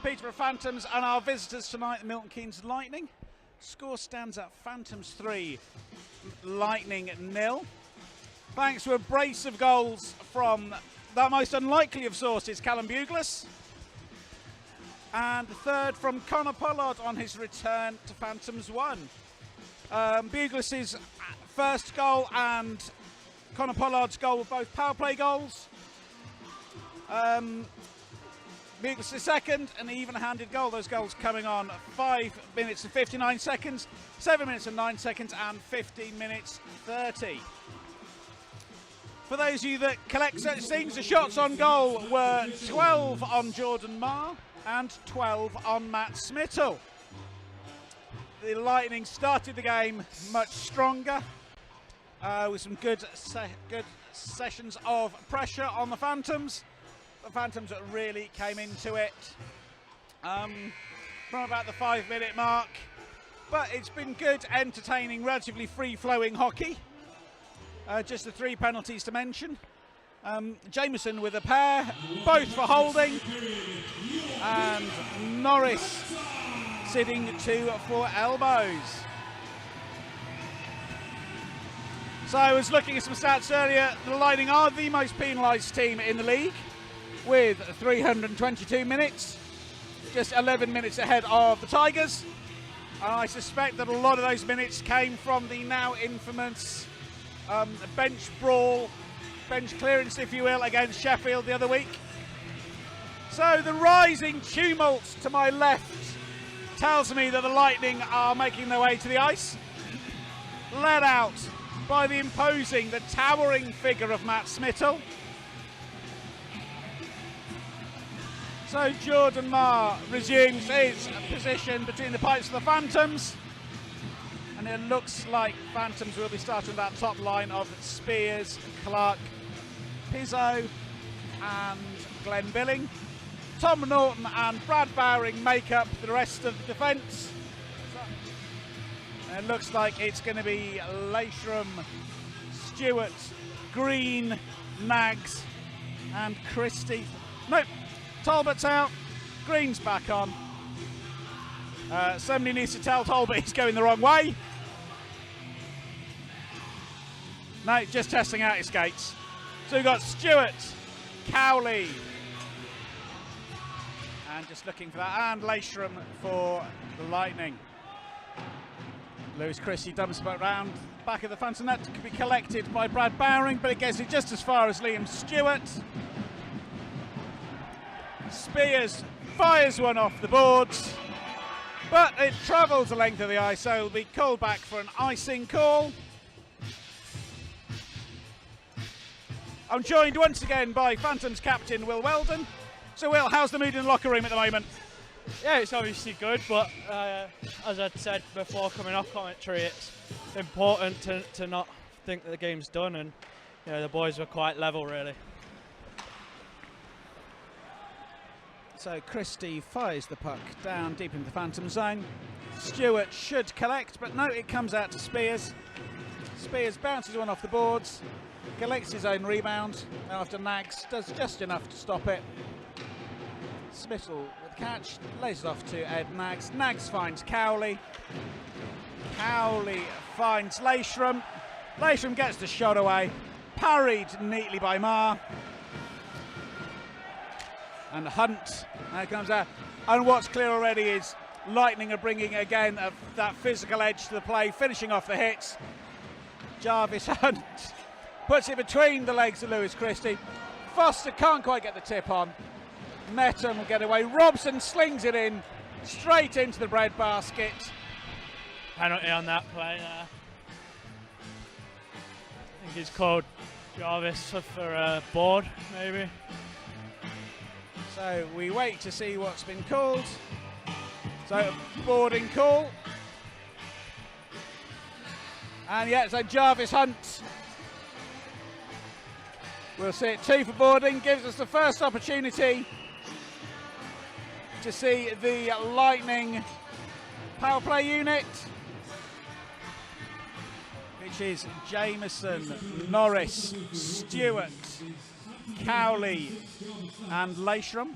Peterborough Phantoms and our visitors tonight, the Milton Keynes Lightning. Score stands at Phantoms 3, Lightning 0. Thanks to a brace of goals from that most unlikely of sources, Callum Buglas. And the third from Connor Pollard on his return to Phantoms 1. Buglas' first goal and Connor Pollard's goal were both power play goals. Buglas' second, an even-handed goal. Those goals coming on 5 minutes and 59 seconds, 7 minutes and 9 seconds, and 15 minutes 30. For those of you that collect such things, the shots on goal were 12 on Jordan Marr and 12 on Matt Smittle. The Lightning started the game much stronger with some good sessions of pressure on the Phantoms. The Phantoms really came into it from about the 5-minute mark, but it's been good, entertaining, relatively free-flowing hockey. Just the 3 penalties to mention. Jameson with a pair, both for holding, and Norris sitting 2 for elbows. So I was looking at some stats earlier. The Lightning are the most penalised team in the league with 322 minutes, just 11 minutes ahead of the Tigers. And I suspect that a lot of those minutes came from the now infamous bench brawl, bench clearance, if you will, against Sheffield the other week. So the rising tumult to my left tells me that the Lightning are making their way to the ice, led out by the imposing, the towering figure of Matt Smittle. So Jordan Marr resumes his position between the pipes of the Phantoms, and it looks like Phantoms will be starting that top line of Spears, Clark, Pizzo and Glenn Billing. Tom Norton and Brad Bowring make up the rest of the defence. It looks like it's going to be Leishram, Stewart, Green, Nags and Christie. Nope, Talbot's out, Green's back on. Somebody needs to tell Talbot he's going the wrong way. No, just testing out his skates. So we've got Stewart, Cowley, and just looking for that, and Leishram for the Lightning. Lewis Christie dumps it around back of the Phantom net, could be collected by Brad Bowring, but it gets it just as far as Liam Stewart. Spears fires one off the boards, but it travels the length of the ice, so it'll be called back for an icing call. I'm joined once again by Phantoms captain Will Weldon. So Will, how's the mood in the locker room at the moment? Yeah, it's obviously good, but as I'd said before coming off commentary, it's important to not think that the game's done, and you know, the boys were quite level really. So Christie fires the puck down deep into the Phantom zone. Stewart should collect, but no, it comes out to Spears. Spears bounces one off the boards, collects his own rebound after Nags does just enough to stop it. Smittle with the catch, lays it off to Ed Nags. Nags finds Cowley. Cowley finds Leishram. Leishram gets the shot away, parried neatly by Marr. And Hunt now comes out. And what's clear already is Lightning are bringing again that physical edge to the play, finishing off the hits. Jarvis Hunt puts it between the legs of Lewis Christie. Foster can't quite get the tip on. Metten will get away. Robson slings it in straight into the breadbasket. Penalty on that play there. I think he's called Jarvis for a board, maybe. So we wait to see what's been called. So boarding call. And yeah, so Jarvis Hunt will see it 2 for boarding, gives us the first opportunity to see the Lightning power play unit. which is Jameson, Norris, Stewart, Cowley and Leishram.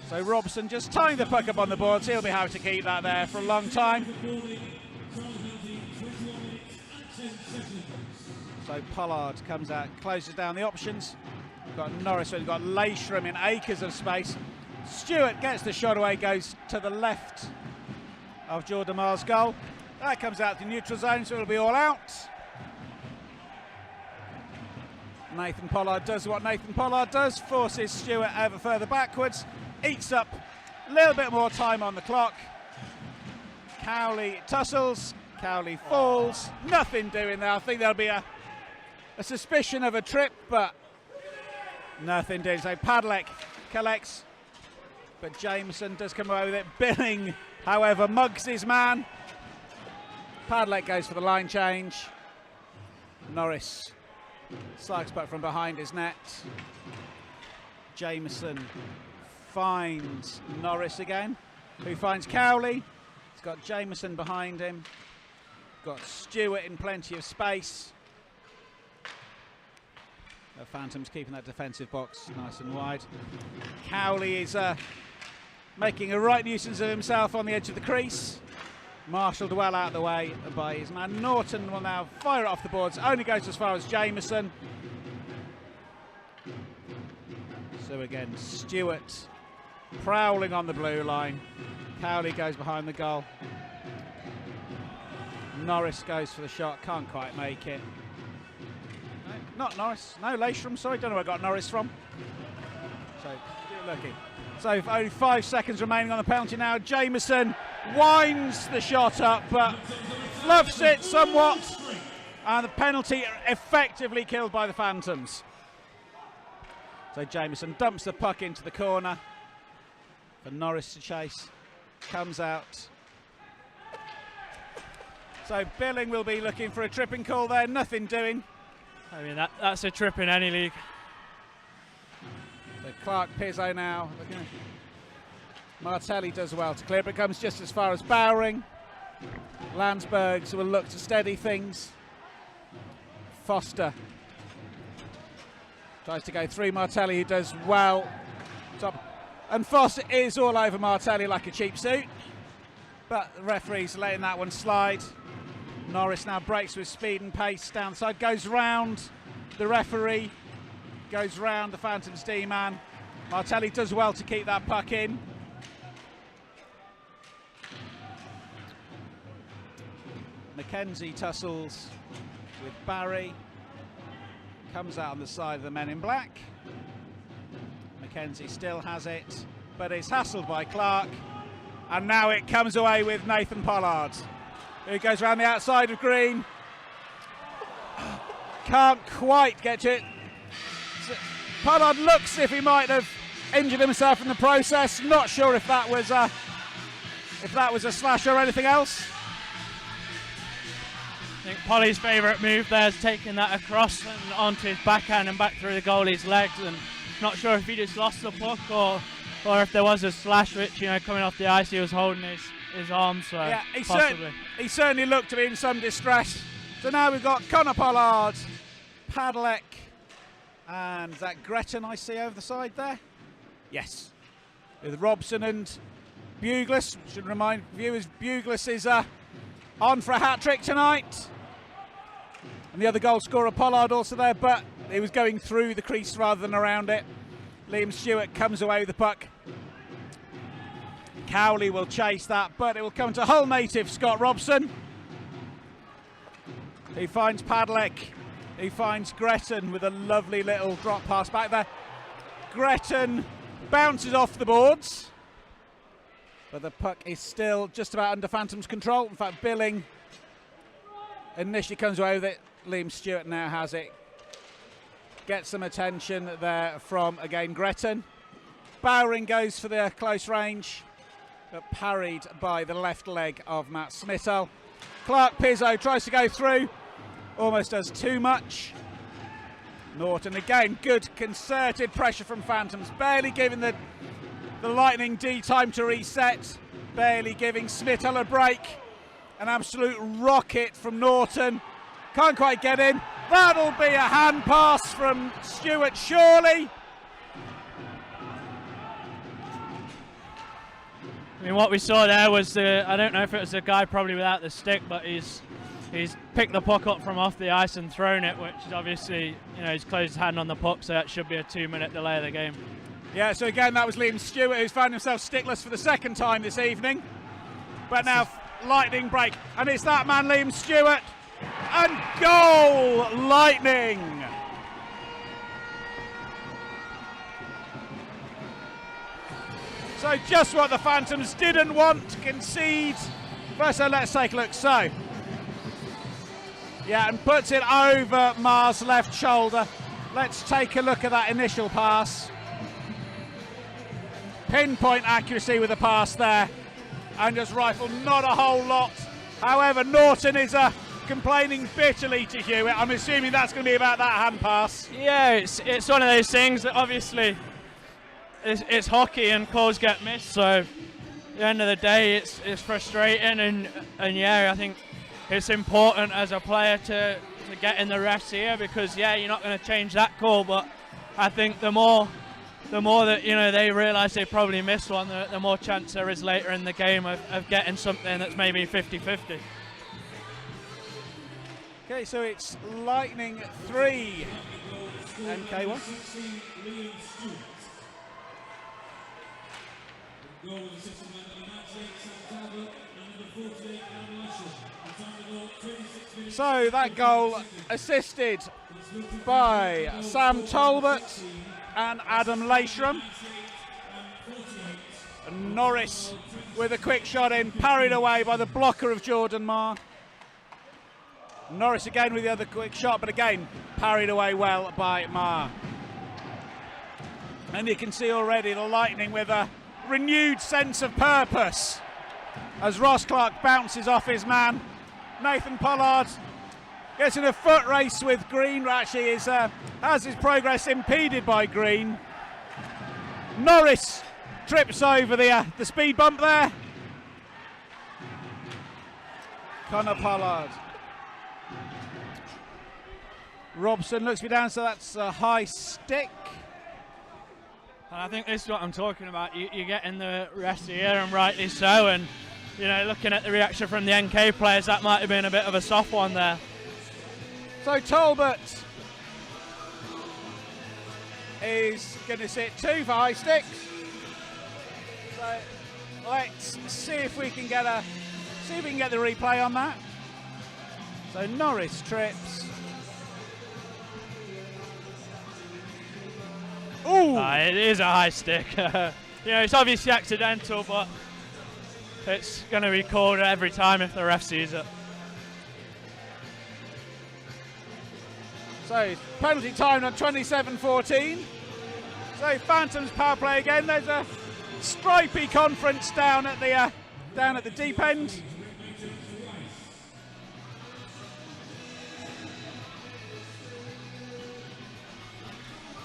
So Robson just tying the puck up on the boards. He'll be happy to keep that there for a long time. So Pollard comes out, closes down the options. We've got Norris, we've got Leishram in acres of space. Stewart gets the shot away, goes to the left of Jordan Marr's goal. That comes out to the neutral zone, so it'll be all out. Nathan Pollard does what Nathan Pollard does, forces Stewart ever further backwards, eats up a little bit more time on the clock. Cowley tussles, Cowley falls, nothing doing there. I think there'll be a suspicion of a trip, but nothing doing. So Padlek collects, but Jameson does come away with it. Billing, however, mugs his man. Padlek goes for the line change. Norris slugs puck from behind his net. Jameson finds Norris again, who finds Cowley. He's got Jameson behind him. Got Stewart in plenty of space. The Phantoms keeping that defensive box nice and wide. Cowley is making a right nuisance of himself on the edge of the crease. Marshalled well out of the way by his man. Norton will now fire it off the boards. Only goes as far as Jameson. So again, Stewart prowling on the blue line. Cowley goes behind the goal. Norris goes for the shot, can't quite make it. No, not Norris, no, Leishram, sorry, don't know where I got Norris from. So, looking. So only 5 seconds remaining on the penalty now. Jameson winds the shot up, but fluffs it somewhat. And the penalty effectively killed by the Phantoms. So Jameson dumps the puck into the corner for Norris to chase. Comes out. So Billing will be looking for a tripping call there, nothing doing. I mean, that's a trip in any league. So Clark Pizzo now. Martelli does well to clear, but comes just as far as Bowring. Landsbergs will look to steady things. Foster tries to go through Martelli, who does well. Top. And Foster is all over Martelli like a cheap suit, but the referee's letting that one slide. Norris now breaks with speed and pace down the side, goes round the referee, goes round the Phantoms D-man. Martelli does well to keep that puck in. McKenzie tussles with Barry, comes out on the side of the men in black. McKenzie still has it, but is hassled by Clark, and now it comes away with Nathan Pollard, who goes around the outside of green. Can't quite get to it. Pollard looks as if he might have injured himself in the process. Not sure if that was a slash or anything else. I think Polly's favourite move there is taking that across and onto his backhand and back through the goalie's legs, and not sure if he just lost the puck or if there was a slash, which, you know, coming off the ice he was holding his arm, so yeah, possibly. He certainly looked to be in some distress. So now we've got Connor Pollard, Padlek, and is that Gretton I see over the side there? Yes. With Robson and Buglas. Should remind viewers, Buglas is on for a hat-trick tonight. And the other goal scorer, Pollard, also there, but he was going through the crease rather than around it. Liam Stewart comes away with the puck. Cowley will chase that, but it will come to Hull native Scott Robson. He finds Padlek. He finds Gretton with a lovely little drop pass back there. Gretton bounces off the boards, but the puck is still just about under Phantom's control. In fact, Billing initially comes away with it. Liam Stewart now has it. Gets some attention there from, again, Gretton. Bowring goes for the close range, but parried by the left leg of Matt Smittle. Clark Pizzo tries to go through, almost does too much. Norton again, good concerted pressure from Phantoms, barely giving the Lightning D time to reset. barely giving Smittle a break. An absolute rocket from Norton. Can't quite get in. That'll be a hand pass from Stewart, surely. I mean, what we saw there was I don't know if it was the guy probably without the stick, but he's picked the puck up from off the ice and thrown it, which is obviously, he's closed his hand on the puck, so that should be a 2-minute delay of the game. Yeah, so again, that was Liam Stewart, who's found himself stickless for the second time this evening. But now, Lightning break, and it's that man, Liam Stewart, and goal, Lightning! So just what the Phantoms didn't want to concede. First, let's take a look. So, yeah, and puts it over Maher's left shoulder. Let's take a look at that initial pass. Pinpoint accuracy with the pass there. And just rifled not a whole lot. However, Norton is complaining bitterly to Hewitt. I'm assuming that's going to be about that hand pass. Yeah, it's one of those things that obviously it's hockey and calls get missed. So at the end of the day, it's frustrating, and yeah, I think it's important as a player to get in the refs here, because yeah, you're not going to change that call, but I think the more that they realise they probably missed one, the more chance there is later in the game of getting something that's maybe 50-50. Okay, so it's Lightning 3, MK 1. So that goal assisted by Sam Talbot and Adam Leishram. And Norris with a quick shot in, parried away by the blocker of Jordan Maher. Norris again with the other quick shot, but again parried away well by Maher. And you can see already the Lightning with a renewed sense of purpose as Ross Clark bounces off his man. Nathan Pollard gets in a foot race with Green, actually has his progress impeded by Green. Norris trips over the speed bump there. Connor Pollard. Robson looks me down, so that's a high stick. And I think this is what I'm talking about. You get in the rest of the year, and rightly so. And looking at the reaction from the NK players, that might have been a bit of a soft one there. So Talbot is going to sit 2 for high sticks. So let's see if we can get the replay on that. So Norris trips. Ooh! It is a high stick. It's obviously accidental, but it's going to be called every time if the ref sees it. So penalty time on 27-14. So Phantoms power play again. There's a stripy conference down at the deep end.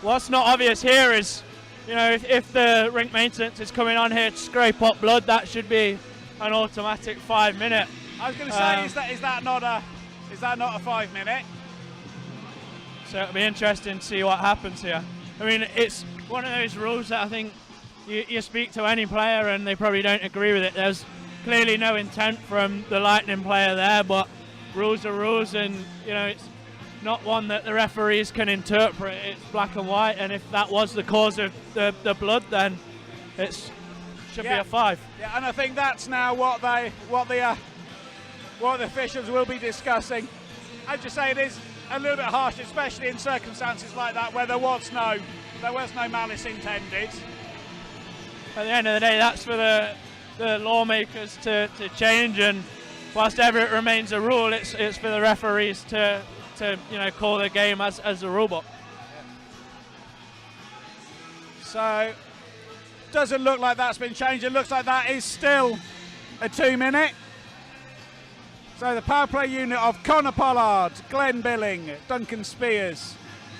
What's not obvious here is, if the rink maintenance is coming on here to scrape up blood, that should be an automatic 5-minute. I was going to say, is that not a 5-minute? So it'll be interesting to see what happens here. I mean, it's one of those rules that I think you speak to any player and they probably don't agree with it. There's clearly no intent from the Lightning player there, but rules are rules, and it's not one that the referees can interpret. It's black and white, and if that was the cause of the blood, then it should be a 5. Yeah, and I think that's now what the officials will be discussing. As you say, it is a little bit harsh, especially in circumstances like that where there was no malice intended. At the end of the day, that's for the lawmakers to change, and whilst ever it remains a rule, it's for the referees to call the game as the rule book. So doesn't look like that's been changed. It looks like that is still a 2-minute. So the power play unit of Connor Pollard, Glenn Billing, Duncan Spears,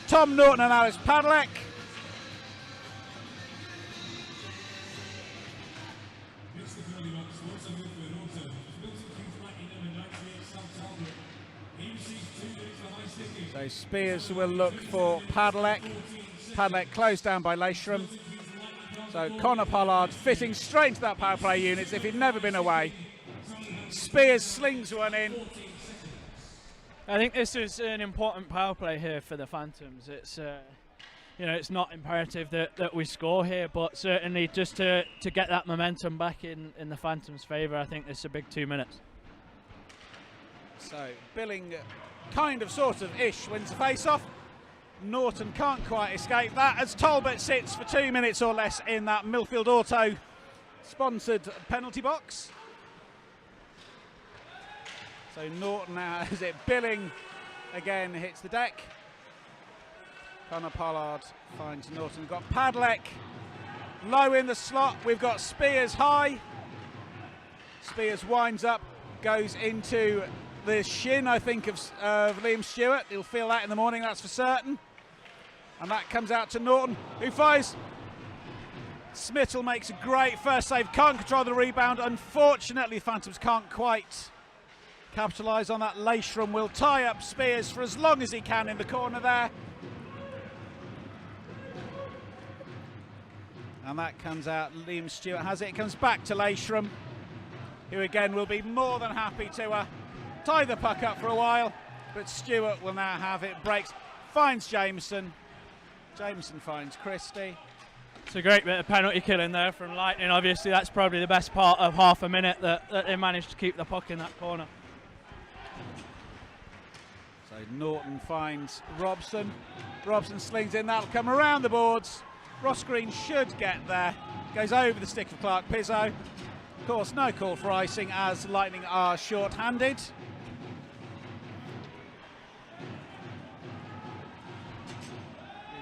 Tom Norton and Alice Padlek. So Spears will look for Padlek. Padlek closed down by Leishram. So Connor Pollard fitting straight into that power play unit as if he'd never been away. Spears slings one in. I think this is an important power play here for the Phantoms. It's it's not imperative that we score here, but certainly just to get that momentum back in the Phantoms' favour, I think this is a big 2 minutes. So Billing kind of sort of ish wins the face-off. Norton can't quite escape that as Talbot sits for 2 minutes or less in that Millfield Auto sponsored penalty box. So Norton now, as it Billing again hits the deck. Connor Pollard finds Norton. We've got Padlek low in the slot. We've got Spears high. Spears winds up, goes into the shin, I think, of Liam Stewart. He'll feel that in the morning, that's for certain. And that comes out to Norton, who fires. Smittle makes a great first save, can't control the rebound. Unfortunately, Phantoms can't quite capitalise on that. Leishram will tie up Spears for as long as he can in the corner there. And that comes out, Liam Stewart has it. It comes back to Leishram, who again will be more than happy to tie the puck up for a while. But Stewart will now have it, breaks, finds Jameson. Jameson finds Christie. It's a great bit of penalty killing there from Lightning. Obviously, that's probably the best part of half a minute that they managed to keep the puck in that corner. So Norton finds Robson. Robson slings in, that'll come around the boards. Ross Green should get there. Goes over the stick of Clark Pizzo. Of course, no call for icing as Lightning are short-handed.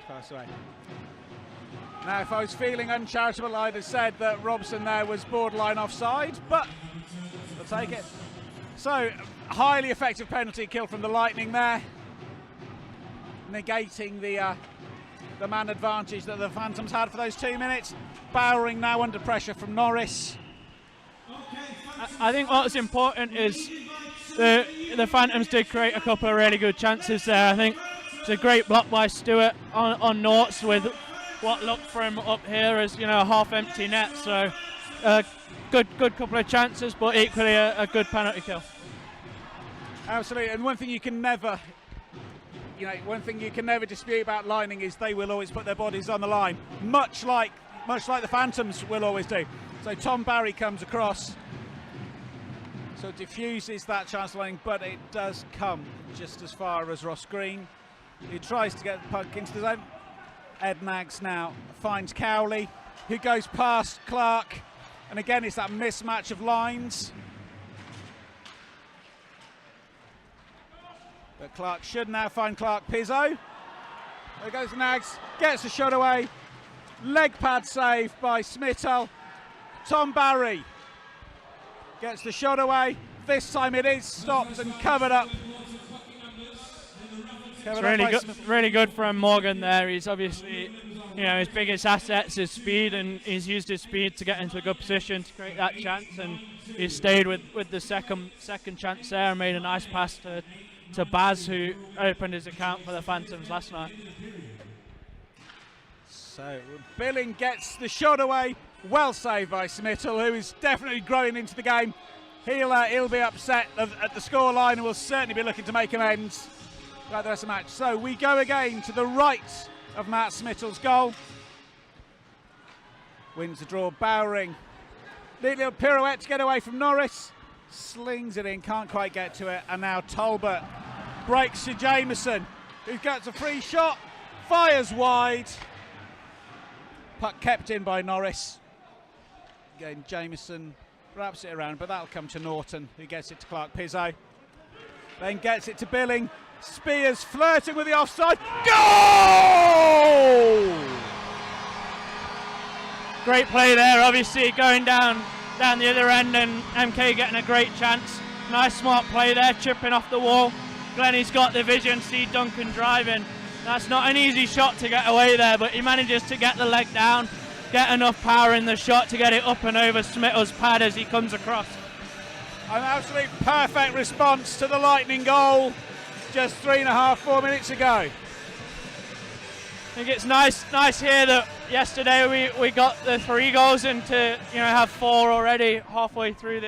Pass away. Now, if I was feeling uncharitable, I'd have said that Robson there was borderline offside, but I'll take it. So, highly effective penalty kill from the Lightning there, negating the man advantage that the Phantoms had for those 2 minutes. Bowering now under pressure from Norris. I think what's important is the Phantoms did create a couple of really good chances there. I think it's a great block by Stewart on Norts with what looked for him up here as a half-empty net. So good couple of chances, but equally a good penalty kill. Absolutely, and one thing you can never dispute about Lightning is they will always put their bodies on the line, much like the Phantoms will always do. So Tom Barry comes across, so diffuses that chance line, but it does come just as far as Ross Green, who tries to get the puck into the zone. Ed Nags now finds Cowley, who goes past Clark, and again it's that mismatch of lines. But Clark should now find Clark Pizzo. There goes Nags, gets the shot away. Leg pad save by Smittle. Tom Barry gets the shot away. This time it is stopped and covered up. It's really good from Morgan there. He's obviously, his biggest assets is speed, and he's used his speed to get into a good position to create that chance. And he stayed with the second chance there and made a nice pass to Baz, who opened his account for the Phantoms last night. So Billing gets the shot away. Well saved by Smittle, who is definitely growing into the game. He'll be upset at the scoreline and will certainly be looking to make amends throughout the rest of the match. So we go again to the right of Matt Smittle's goal. Wins the draw, Bowering. Little pirouette to get away from Norris. Slings it in, can't quite get to it. And now Talbot breaks to Jameson, who gets a free shot, fires wide. Puck kept in by Norris. Again, Jameson wraps it around, but that'll come to Norton, who gets it to Clark Pizzo. Then gets it to Billing. Spears flirting with the offside. Goal! Great play there, obviously going down the other end, and MK getting a great chance. Nice smart play there, chipping off the wall. Glennie's got the vision, see Duncan driving. That's not an easy shot to get away there, but he manages to get the leg down, get enough power in the shot to get it up and over Smittle's pad as he comes across. An absolute perfect response to the Lightning goal. just 3.5, 4 minutes ago. I think it's nice here that yesterday we got the 3 goals and to have 4 already halfway through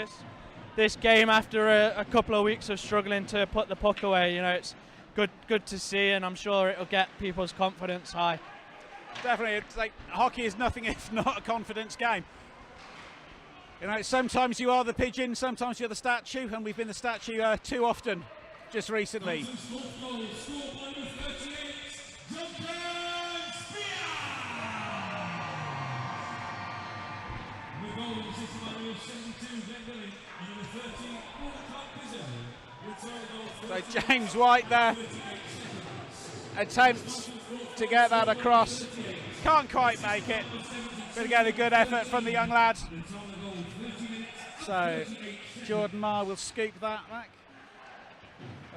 this game after a couple of weeks of struggling to put the puck away. It's good to see, and I'm sure it'll get people's confidence high. Definitely, it's like hockey is nothing if not a confidence game. Sometimes you are the pigeon, sometimes you're the statue, and we've been the statue too often just recently. So James White there attempts to get that across, can't quite make it, but again a good effort from the young lad. So Jordan Marr will scoop that back,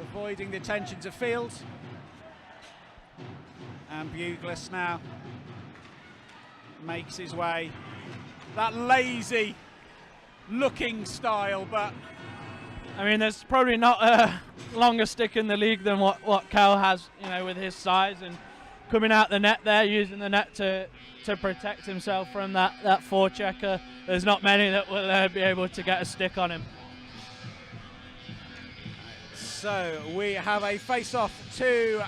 avoiding the attentions of Field. And Buglas now makes his way. That lazy looking style, but I mean, there's probably not a longer stick in the league than what Cal has, with his size and coming out the net there, using the net to protect himself from that forechecker. There's not many that will be able to get a stick on him. So we have a face-off to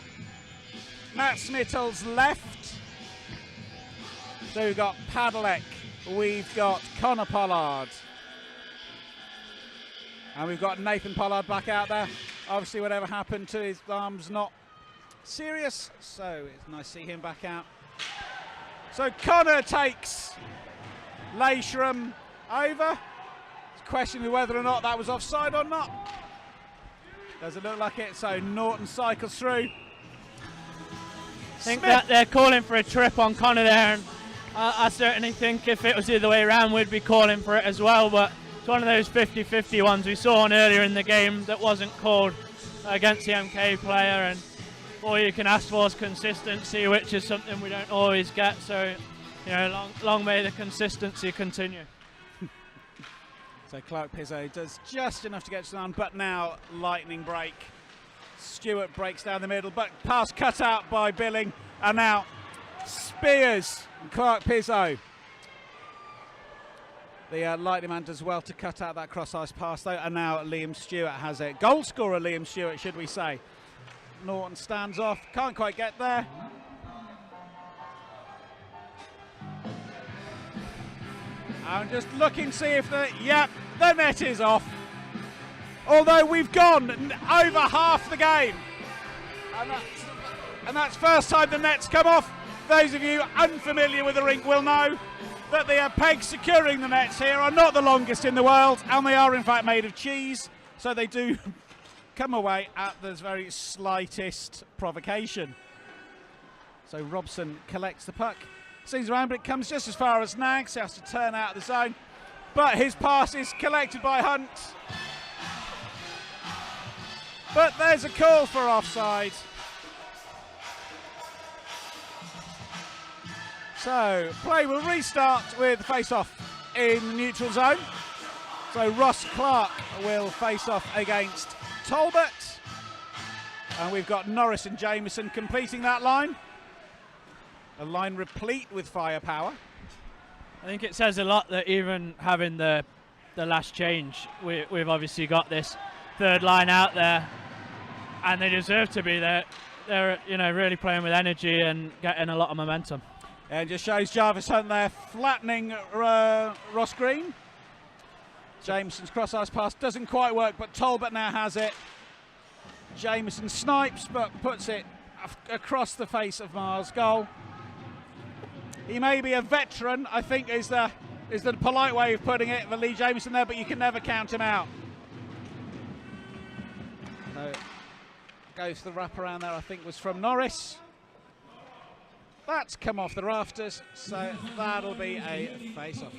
Matt Smittel's left. So we've got Padelek, we've got Connor Pollard, and we've got Nathan Pollard back out there. Obviously whatever happened to his arm's not serious, so it's nice to see him back out. So Connor takes Leishram over. It's a question of whether or not that was offside or not. Doesn't look like it, so Norton cycles through. I think that they're calling for a trip on Connor there, and I certainly think if it was the other way around we'd be calling for it as well, but it's one of those 50-50 ones we saw on earlier in the game that wasn't called against the MK player, and all you can ask for is consistency, which is something we don't always get, so long may the consistency continue. So Clark Pizzo does just enough to get to the line, but now lightning break. Stewart breaks down the middle, but pass cut out by Billing, and now Spears and Clark Pizzo. The lightning man does well to cut out that cross-ice pass though, and now Liam Stewart has it. Goal scorer Liam Stewart, should we say. Norton stands off, can't quite get there. I'm just looking to see if the net is off. Although we've gone over half the game. And that's first time the net's come off. Those of you unfamiliar with the rink will know that the pegs securing the nets here are not the longest in the world, and they are in fact made of cheese, so they do come away at the very slightest provocation. So Robson collects the puck, swings around, but it comes just as far as Nags, he has to turn out of the zone, but his pass is collected by Hunt. But there's a call for offside. So play will restart with face-off in the neutral zone. So Ross Clark will face off against Talbot. And we've got Norris and Jameson completing that line. A line replete with firepower. I think it says a lot that even having the last change, we've obviously got this third line out there, and they deserve to be there. They're really playing with energy and getting a lot of momentum. And just shows Jarvis Hunt there flattening Ross Green. Jameson's cross-ice pass doesn't quite work, but Talbot now has it. Jameson snipes, but puts it across the face of Mars' goal. He may be a veteran, I think is the polite way of putting it, for Lee Jameson there, but you can never count him out. So, goes the wraparound there, I think was from Norris. That's come off the rafters, so that'll be a face-off.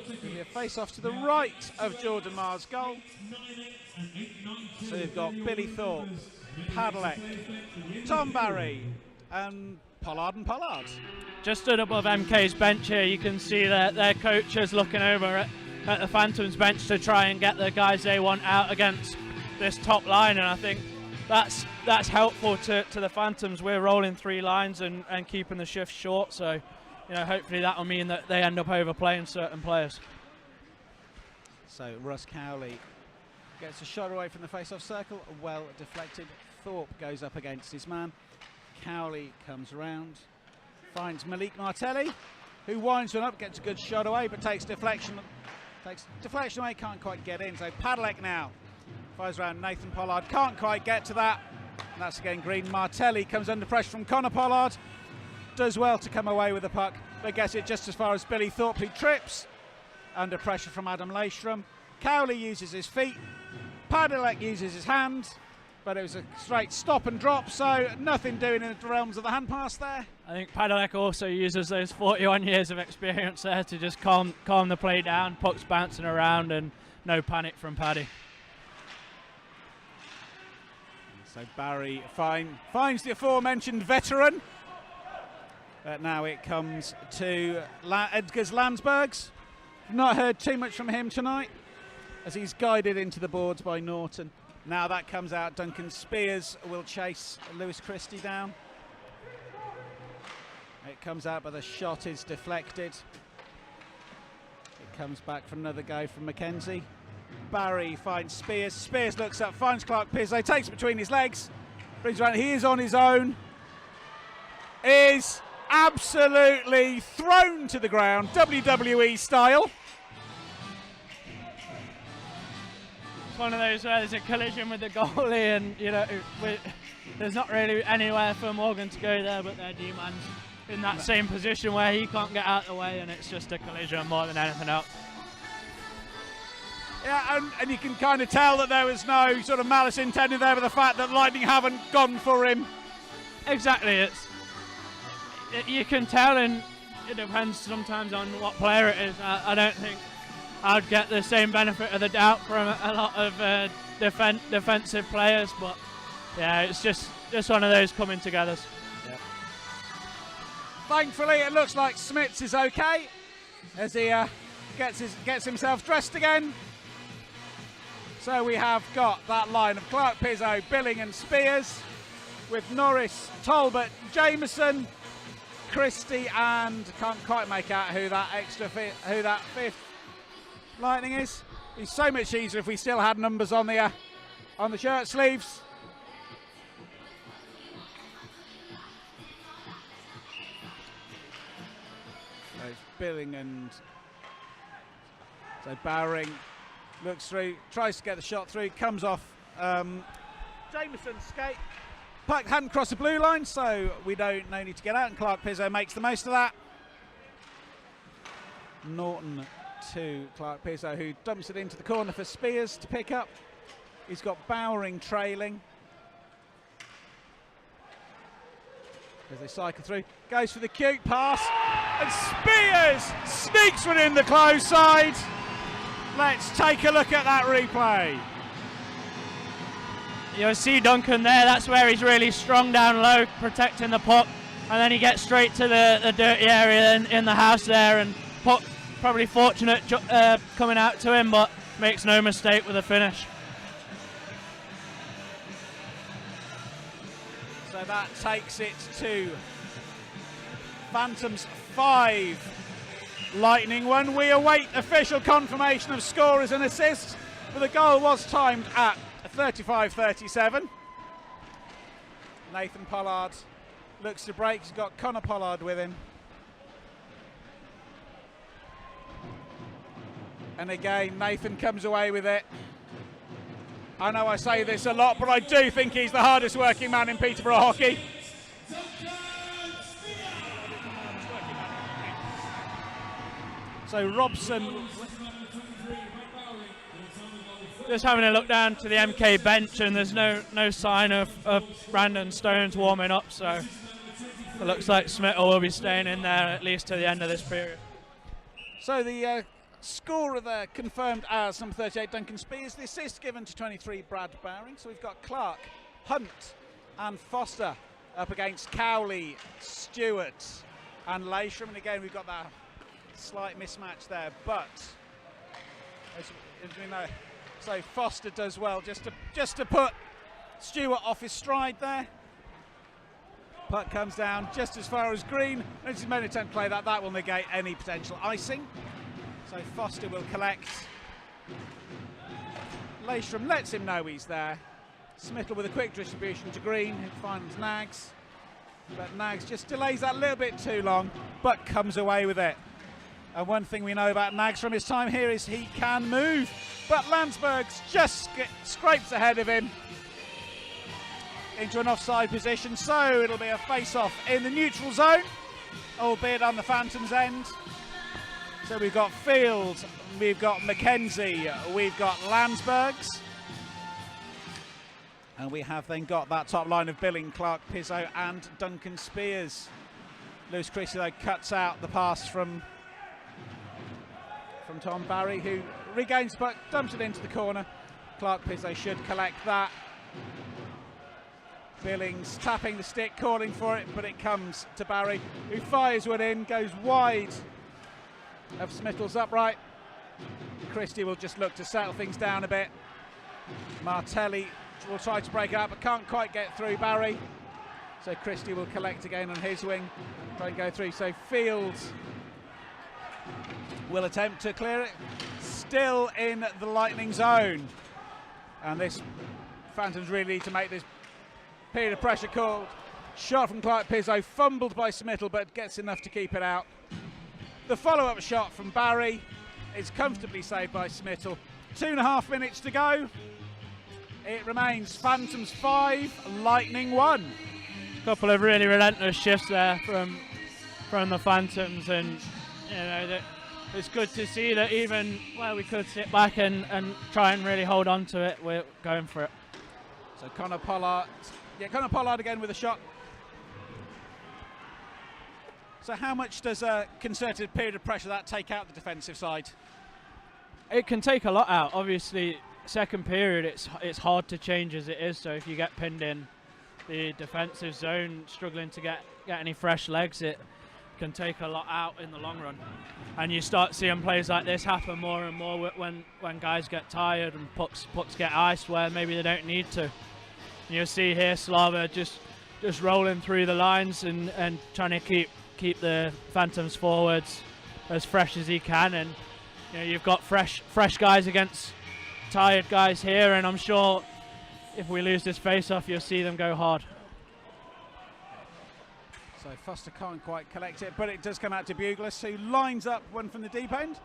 It'll be a face-off to the right of Jordan Marr's goal. So you've got Billy Thorpe, Padelek, Tom Barry, and Pollard and Pollard. Just stood above MK's bench here, you can see that their coach is looking over at the Phantoms bench to try and get the guys they want out against this top line, and I think that's helpful to the Phantoms. We're rolling 3 lines and keeping the shift short, so hopefully that will mean that they end up overplaying certain players. So Russ Cowley gets a shot away from the face-off circle, well deflected. Thorpe goes up against his man. Cowley comes around, finds Malik Martelli, who winds one up, gets a good shot away, but takes deflection away, can't quite get in. So Padalek now fires around Nathan Pollard, can't quite get to that. And that's again green. Martelli comes under pressure from Connor Pollard, does well to come away with the puck, but gets it just as far as Billy Thorpe, who trips under pressure from Adam Leystrom. Cowley uses his feet, Padalek uses his hands, but it was a straight stop and drop, so nothing doing in the realms of the hand pass there. I think Padalek also uses those 41 years of experience there to just calm the play down, pucks bouncing around and no panic from Paddy. So Barry finds the aforementioned veteran, but now it comes to Edgars Landsbergs. Not heard too much from him tonight as he's guided into the boards by Norton. Now that comes out, Duncan Spears will chase Lewis Christie down. It comes out, but the shot is deflected. It comes back for another go from Mackenzie. Barry finds Spears. Spears looks up, finds Clark Pizzo, takes it between his legs, brings around. He is on his own. Is absolutely thrown to the ground, WWE style. It's one of those where there's a collision with the goalie, and there's not really anywhere for Morgan to go there, but their D-man's in that same position where he can't get out of the way, and it's just a collision more than anything else. Yeah, and you can kind of tell that there was no sort of malice intended there with the fact that Lightning haven't gone for him. Exactly, you can tell, and it depends sometimes on what player it is. I don't think I'd get the same benefit of the doubt from a lot of defensive players, but yeah, it's just one of those coming togethers. Yep. Thankfully, it looks like Smits is okay as he gets himself dressed again. So we have got that line of Clark Pizzo, Billing and Spears, with Norris, Talbot, Jameson, Christie, and can't quite make out who that fifth Lightning is. It'd be so much easier if we still had numbers on the shirt sleeves. So it's Billing and so Bowring looks through, tries to get the shot through, comes off Jameson's skate. Puck hadn't crossed the blue line, so no need to get out, and Clark Pizzo makes the most of that. Norton to Clark Pizzo, who dumps it into the corner for Spears to pick up. He's got Bowring trailing. As they cycle through, goes for the cute pass, and Spears sneaks one in the close side. Let's take a look at that replay. You'll see Duncan there, that's where he's really strong down low, protecting the puck, and then he gets straight to the dirty area in the house there, and puck probably fortunate coming out to him, but makes no mistake with the finish. So that takes it to Phantoms 5, Lightning 1. We await official confirmation of scorers and assists, but the goal was timed at 35-37. Nathan Pollard looks to break. He's got Connor Pollard with him. And again, Nathan comes away with it. I know I say this a lot, but I do think he's the hardest working man in Peterborough hockey. So Robson just having a look down to the MK bench, and there's no sign of Brandon Stones warming up, so it looks like Smittle will be staying in there at least to the end of this period. So the scorer there confirmed as number 38 Duncan Spears, the assist given to 23 Brad Bowring. So we've got Clark, Hunt and Foster up against Cowley, Stewart and Leystrom, and again we've got that slight mismatch there, but as we know, so Foster does well just to put Stewart off his stride there. Puck comes down just as far as green. This is main attempt to play that. That will negate any potential icing. So Foster will collect. Leishram lets him know he's there. Smittle with a quick distribution to Green, who finds Nags. But Nags just delays that a little bit too long, but comes away with it. And one thing we know about Nags from his time here is he can move. But Landsbergs just scrapes ahead of him into an offside position, so it'll be a face-off in the neutral zone, albeit on the Phantoms' end. So we've got Field, we've got McKenzie, we've got Landsbergs. And we have then got that top line of Billing, Clark, Pizzo and Duncan Spears. Lewis Christie though cuts out the pass from Tom Barry, who regains the puck, dumps it into the corner. Clark Pizzo should collect that. Billings tapping the stick, calling for it, but it comes to Barry, who fires one in, goes wide of Smittle's upright. Christie will just look to settle things down a bit. Martelli will try to break out, but can't quite get through Barry. So Christie will collect again on his wing, try and go through. So Fields will attempt to clear it. Still in the Lightning zone. And this Phantoms really need to make this period of pressure called. Shot from Clark Pizzo, fumbled by Smittle, but gets enough to keep it out. The follow-up shot from Barry is comfortably saved by Smittle. 2.5 minutes to go. It remains Phantoms 5, Lightning 1. A couple of really relentless shifts there from the Phantoms, and you know it's good to see that even where we could sit back and try and really hold on to it, we're going for it. So Connor Pollard again with a shot. So how much does a concerted period of pressure that take out the defensive side? It can take a lot out. Obviously, second period it's hard to change as it is. So if you get pinned in the defensive zone, struggling to get any fresh legs, it can take a lot out in the long run. And you start seeing plays like this happen more and more when guys get tired and pucks get iced where maybe they don't need to. And you'll see here Slava just rolling through the lines and trying to keep the Phantoms forwards as fresh as he can, and you know, you've got fresh guys against tired guys here, and I'm sure if we lose this face-off you'll see them go hard. So Foster can't quite collect it, but it does come out to Bugler, who lines up one from the deep end.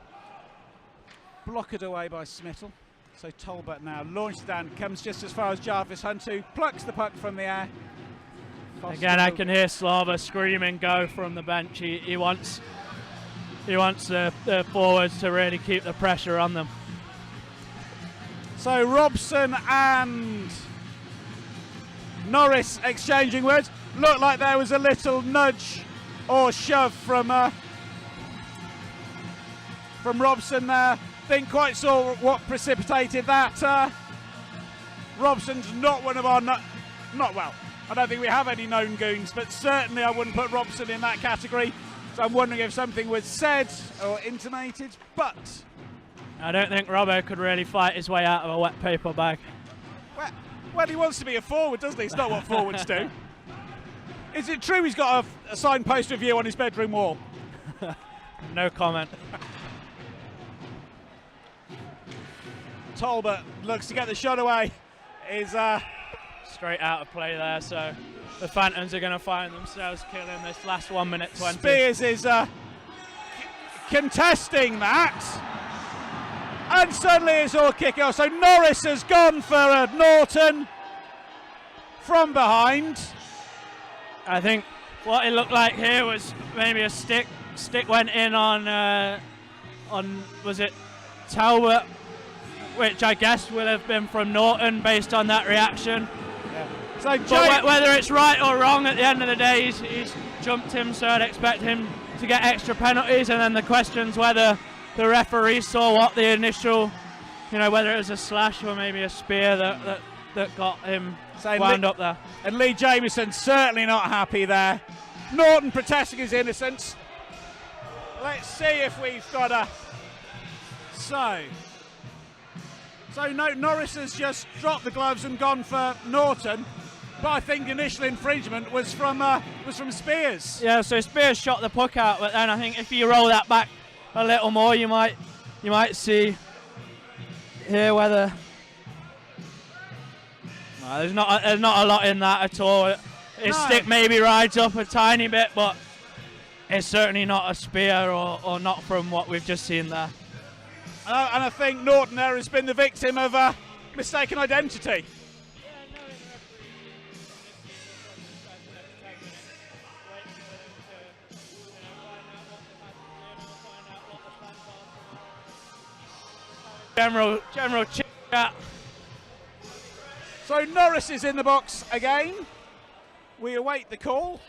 Blocked away by Smittle. So Tolbert now launches down, comes just as far as Jarvis Hunt, who plucks the puck from the air. Foster again, I can hear Slava screaming go from the bench. He wants the forwards to really keep the pressure on them. So Robson and Norris exchanging words. Looked like there was a little nudge or shove from Robson there. Didn't quite saw what precipitated that. Robson's not one of our not well. I don't think we have any known goons, but certainly I wouldn't put Robson in that category. So I'm wondering if something was said or intimated, but I don't think Robbo could really fight his way out of a wet paper bag. Well, he wants to be a forward, doesn't he? It's not what forwards do. Is it true he's got a signed poster of you on his bedroom wall? No comment. Tolbert looks to get the shot away. Is straight out of play there, so the Phantoms are going to find themselves killing this last 1 minute 20. Spears is contesting that, and suddenly it's all kicking off. So Norris has gone for Norton from behind. I think what it looked like here was maybe a stick went in on was it Talbot, which I guess would have been from Norton based on that reaction. Yeah. So but whether it's right or wrong, at the end of the day, he's jumped him, so I'd expect him to get extra penalties. And then the question's whether the referee saw what the initial, whether it was a slash or maybe a spear that got him wound up there. And Lee Jamieson certainly not happy there. Norton protesting his innocence. Let's see if we've got a... So So no, Norris has just dropped the gloves and gone for Norton, but I think the initial infringement was from Spears. Yeah, so Spears shot the puck out, but then I think if you roll that back a little more, you might see here whether no, there's not a lot in that at all. His stick maybe rides up a tiny bit, but it's certainly not a spear or not from what we've just seen there. And I think Norton there has been the victim of mistaken identity. General chat. So Norris is in the box again. We await the call.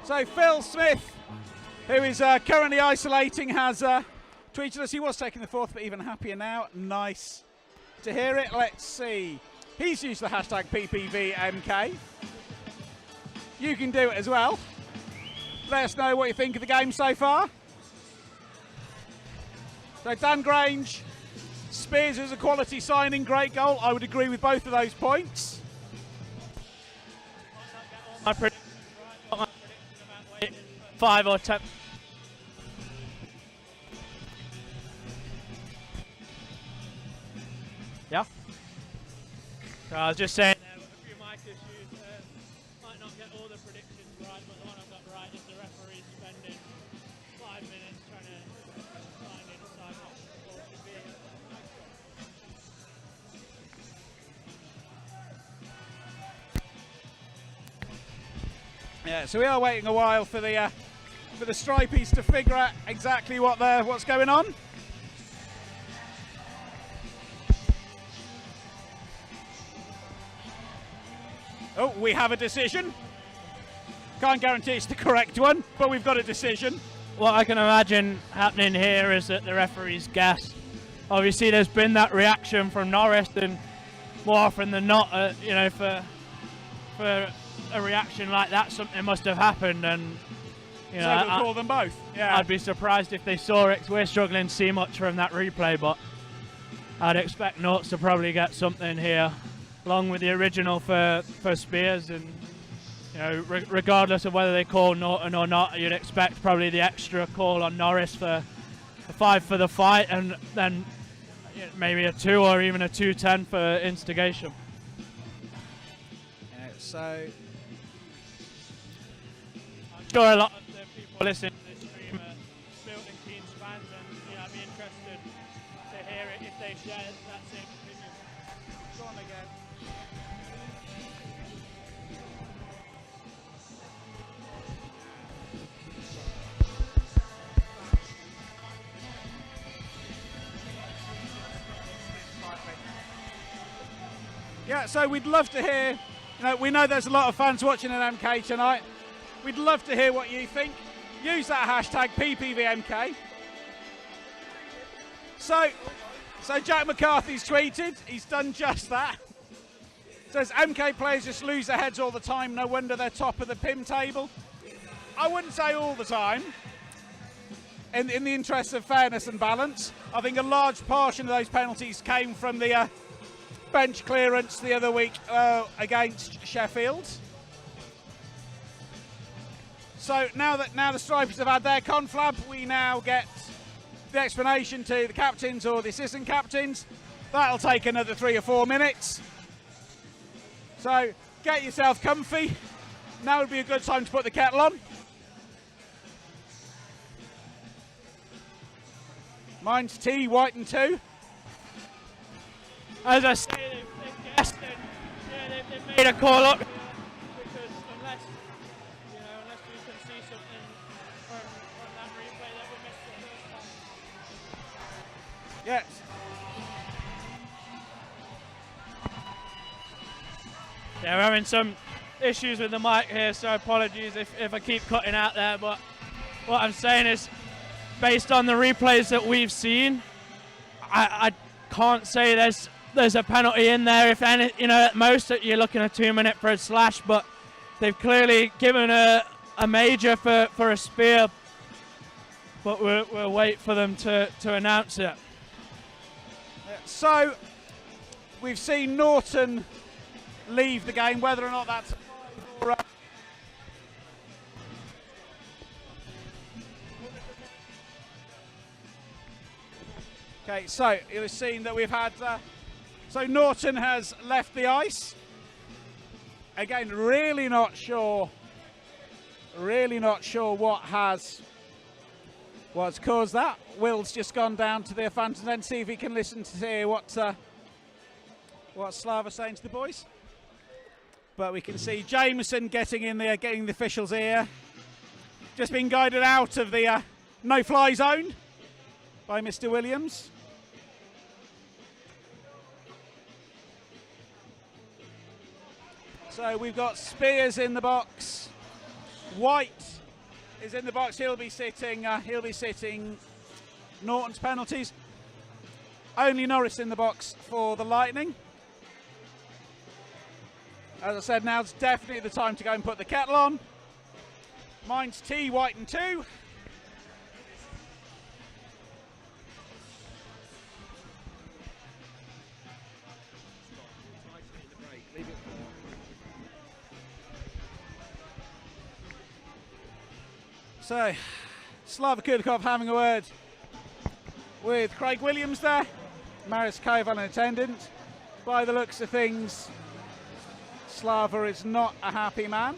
So Phil Smith, who is currently isolating, has tweeted us he was taking the fourth, but even happier now. Nice to hear it. Let's see. He's used the hashtag PPVMK. You can do it as well. Let us know what you think of the game so far. So Dan Grange, Spears is a quality signing, great goal. I would agree with both of those points. 5 or 10. Yeah. So I was just saying there were a few mic issues. Might not get all the predictions right, but the one I've got right is the referee spending 5 minutes trying to find inside what the ball should be. Yeah, so we are waiting a while for the Stripies to figure out exactly what's going on. Oh, we have a decision. Can't guarantee it's the correct one, but we've got a decision. What I can imagine happening here is that the referee's guessed. Obviously, there's been that reaction from Norris, and more often than not, for a reaction like that, something must have happened, and so we'll call them both. Yeah, I'd be surprised if they saw it. We're struggling to see much from that replay, but I'd expect Norts to probably get something here, along with the original for Spears, and regardless of whether they call Norton or not, you'd expect probably the extra call on Norris for a 5 for the fight, and then maybe a 2 or even a 2-10 for instigation. Yeah, so I'm sure a lot of the people listening to this stream are Milton Keynes fans, and I'd be interested to hear it if they share that same opinion. go on again. Yeah, so we'd love to hear, we know there's a lot of fans watching at MK tonight. We'd love to hear what you think. Use that hashtag PPVMK. So Jack McCarthy's tweeted, he's done just that. Says MK players just lose their heads all the time, no wonder they're top of the PIM table. I wouldn't say all the time. In the interest of fairness and balance, I think a large portion of those penalties came from the bench clearance the other week against Sheffield. So now the Stripies have had their conflab, we now get the explanation to the captains or the assistant captains. That'll take another 3 or 4 minutes. So get yourself comfy. Now would be a good time to put the kettle on. Mine's tea, white and 2. As I say, they've guessed and they've made a call up, because unless we can see something from that replay that we missed the first time. Yes. Yeah, we're having some issues with the mic here, so apologies if I keep cutting out there, but what I'm saying is, based on the replays that we've seen, I can't say there's a penalty in there. If any, at most you're looking at a 2-minute for a slash, but they've clearly given a major for a spear. But we'll wait for them to announce it. So we've seen Norton leave the game, whether or not that's or, okay, so you've seen that we've had so Norton has left the ice. Again, really not sure what's caused that. Will's just gone down to the fans and then see if he can listen to hear what Slava's saying to the boys. But we can see Jameson getting in there, getting the official's ear. Just been guided out of the no-fly zone by Mr. Williams. So we've got Spears in the box. White is in the box. He'll be sitting Norton's penalties. Only Norris in the box for the Lightning. As I said, now's definitely the time to go and put the kettle on. Mine's tea, white and 2. So, Slava Kudakov having a word with Craig Williams there. Marius Koval in attendance. By the looks of things, Slava is not a happy man.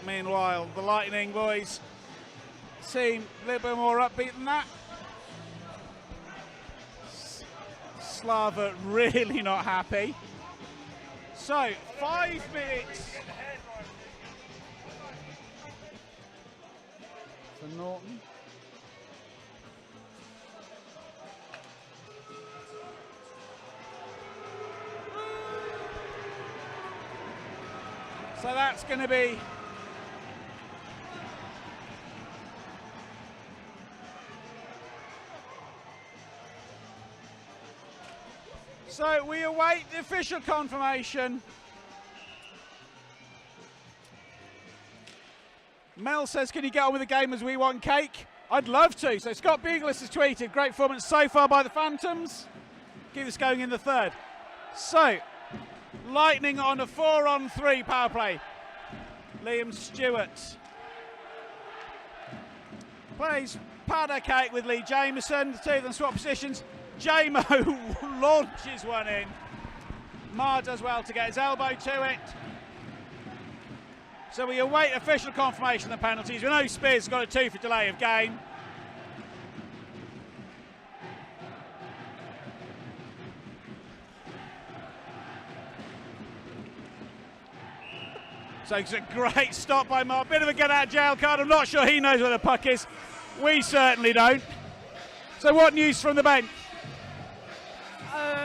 Meanwhile, the Lightning boys seem a little bit more upbeat than that. Slava really not happy. So 5 minutes for Norton. So that's going to be so we await the official confirmation. Mel says, can you get on with the game as we want cake? I'd love to. So Scott Buglis has tweeted, great performance so far by the Phantoms. Keep this going in the third. So, Lightning on a 4-on-3 power play. Liam Stewart plays powder cake with Lee Jameson. The two of them swap positions. Jamo launches one in. Marr does well to get his elbow to it. So we await official confirmation of the penalties. We know Spears has got a 2 for delay of game. So it's a great stop by Marr. Bit of a get out of jail card. I'm not sure he knows where the puck is. We certainly don't. So what news from the bench?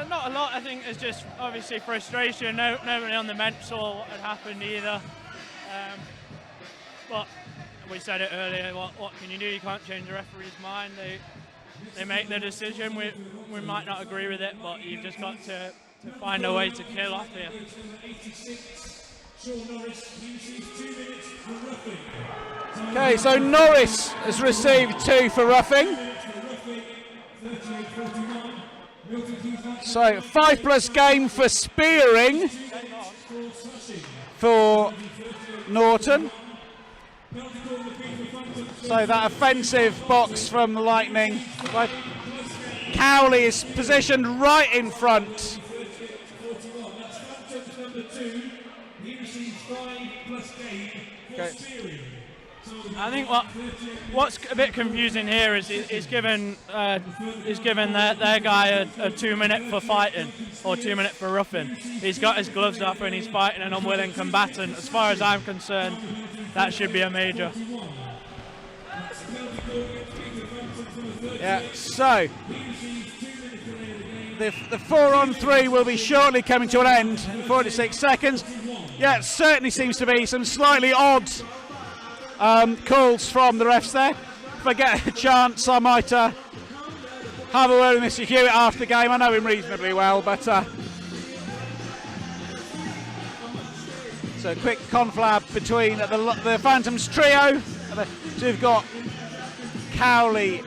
Not a lot. I think it's just obviously frustration. Nobody on the bench saw what had happened either. But we said it earlier. What can you do? You can't change the referee's mind. They make the decision. We might not agree with it, but you've just got to find a way to kill off here. Okay, so Norris has received 2 for roughing. So 5+ game for spearing for Norton. So that offensive box from the Lightning. Cowley is positioned right in front. Okay. I think what's a bit confusing here is he's given their guy a 2-minute for fighting or 2-minute for roughing. He's got his gloves off and he's fighting an unwilling combatant. As far as I'm concerned, that should be a major. Yeah, so the 4-on-3 will be shortly coming to an end in 46 seconds. Yeah, it certainly seems to be some slightly odd calls from the refs there. If I get a chance, I might have a word with Mr. Hewitt after the game. I know him reasonably well, but so a quick conflab between the Phantoms trio. So we've got Cowley,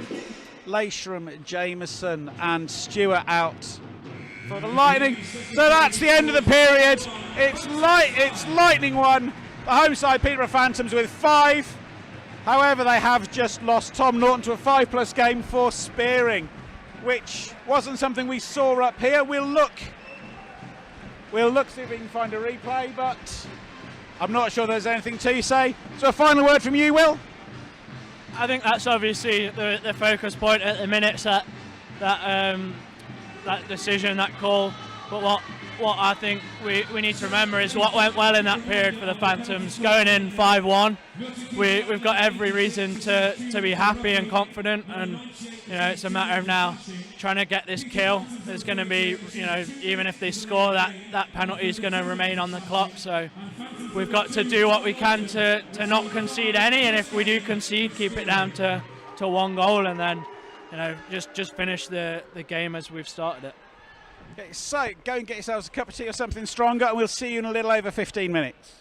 Lashram, Jameson and Stewart out for the Lightning. So that's the end of the period. It's Lightning 1, the home side Peterborough Phantoms with 5. However, they have just lost Tom Norton to a 5+ game for spearing, which wasn't something we saw up here. We'll look see if we can find a replay, but I'm not sure there's anything to say. So a final word from you, Will? I think that's obviously the focus point at the minute, that decision, that call. But what I think we need to remember is what went well in that period for the Phantoms. Going in 5-1, we've got every reason to be happy and confident, and it's a matter of now trying to get this kill. There's going to be, even if they score, that penalty is going to remain on the clock. So we've got to do what we can to not concede any, and if we do concede, keep it down to 1 goal, and then just finish the game as we've started it. Okay, so go and get yourselves a cup of tea or something stronger, and we'll see you in a little over 15 minutes.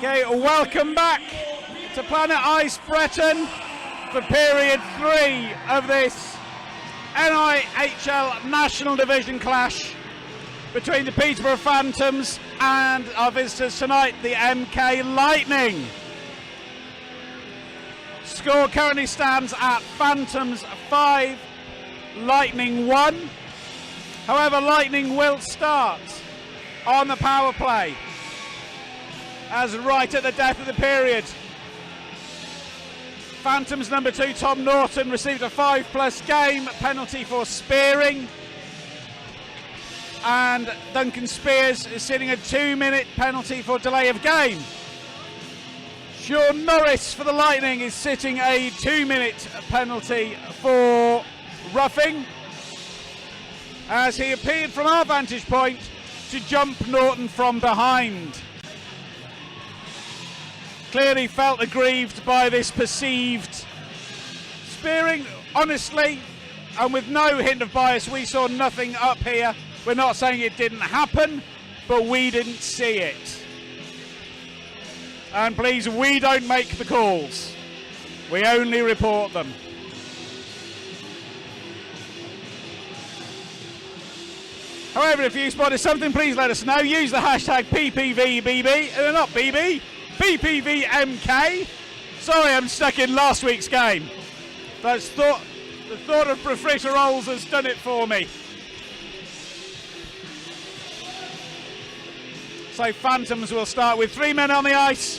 Okay, welcome back to Planet Ice Breton for period 3 of this NIHL National Division clash between the Peterborough Phantoms and our visitors tonight, the MK Lightning. Score currently stands at Phantoms 5, Lightning 1. However, Lightning will start on the power play as right at the death of the period, Phantoms number 2 Tom Norton received a 5+ game penalty for spearing, and Duncan Spears is sitting a 2-minute penalty for delay of game. Sean Norris for the Lightning is sitting a 2-minute penalty for roughing, as he appeared from our vantage point to jump Norton from behind. Clearly felt aggrieved by this perceived spearing. Honestly, and with no hint of bias, we saw nothing up here. We're not saying it didn't happen, but we didn't see it. And please, we don't make the calls. We only report them. However, if you spotted something, please let us know. Use the hashtag PPVBB, not BB, PPVMK. Sorry, I'm stuck in last week's game. The thought of profiteroles has done it for me. So Phantoms will start with 3 men on the ice.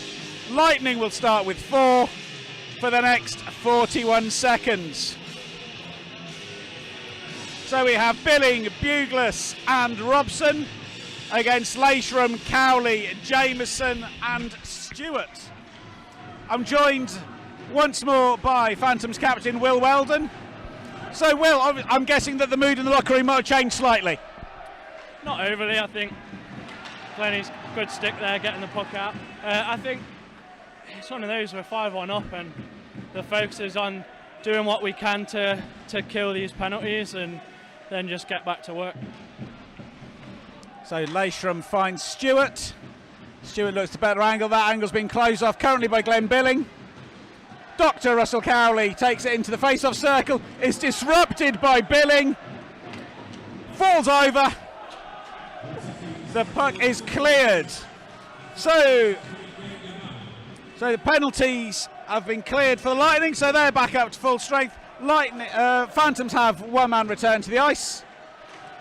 Lightning will start with 4 for the next 41 seconds. So we have Billing, Buglas and Robson against Leishram, Cowley, Jameson and Stewart. I'm joined once more by Phantoms captain Will Weldon. So Will, I'm guessing that the mood in the locker room might have changed slightly. Not overly, I think. Glennie's good stick there, getting the puck out. I think it's one of those, we're 5-1 up and the focus is on doing what we can to kill these penalties and then just get back to work. So Leishram finds Stewart. Stewart looks to better angle. That angle's been closed off currently by Glenn Billing. Dr. Russell Cowley takes it into the face-off circle. Is disrupted by Billing. Falls over. The puck is cleared. So the penalties have been cleared for the Lightning, so they're back up to full strength. Phantoms have one man return to the ice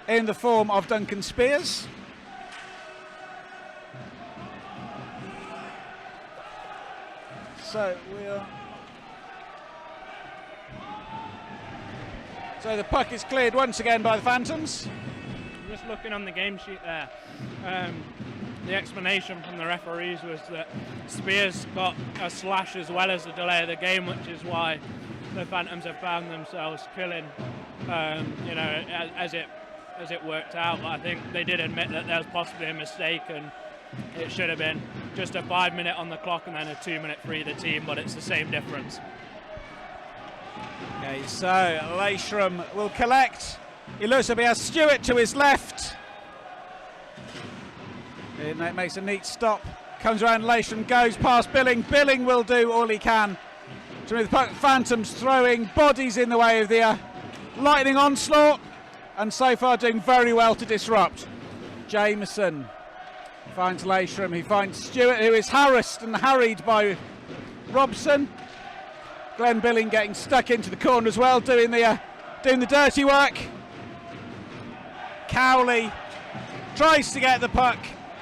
in the form of Duncan Spears. So the puck is cleared once again by the Phantoms. Just looking on the game sheet there, the explanation from the referees was that Spears got a slash as well as the delay of the game, which is why the Phantoms have found themselves killing, as it worked out. But I think they did admit that there was possibly a mistake and it should have been just a 5 minute on the clock and then a 2 minute free the team, but it's the same difference. Okay, so Leishram will collect. He looks to be a Stewart to his left. It makes a neat stop. Comes around, Leishram goes past Billing. Billing will do all he can to move the puck. Phantoms throwing bodies in the way of the Lightning onslaught, and so far doing very well to disrupt. Jameson finds Leishram. He finds Stewart, who is harassed and harried by Robson. Glenn Billing getting stuck into the corner as well, doing the dirty work. Cowley tries to get the puck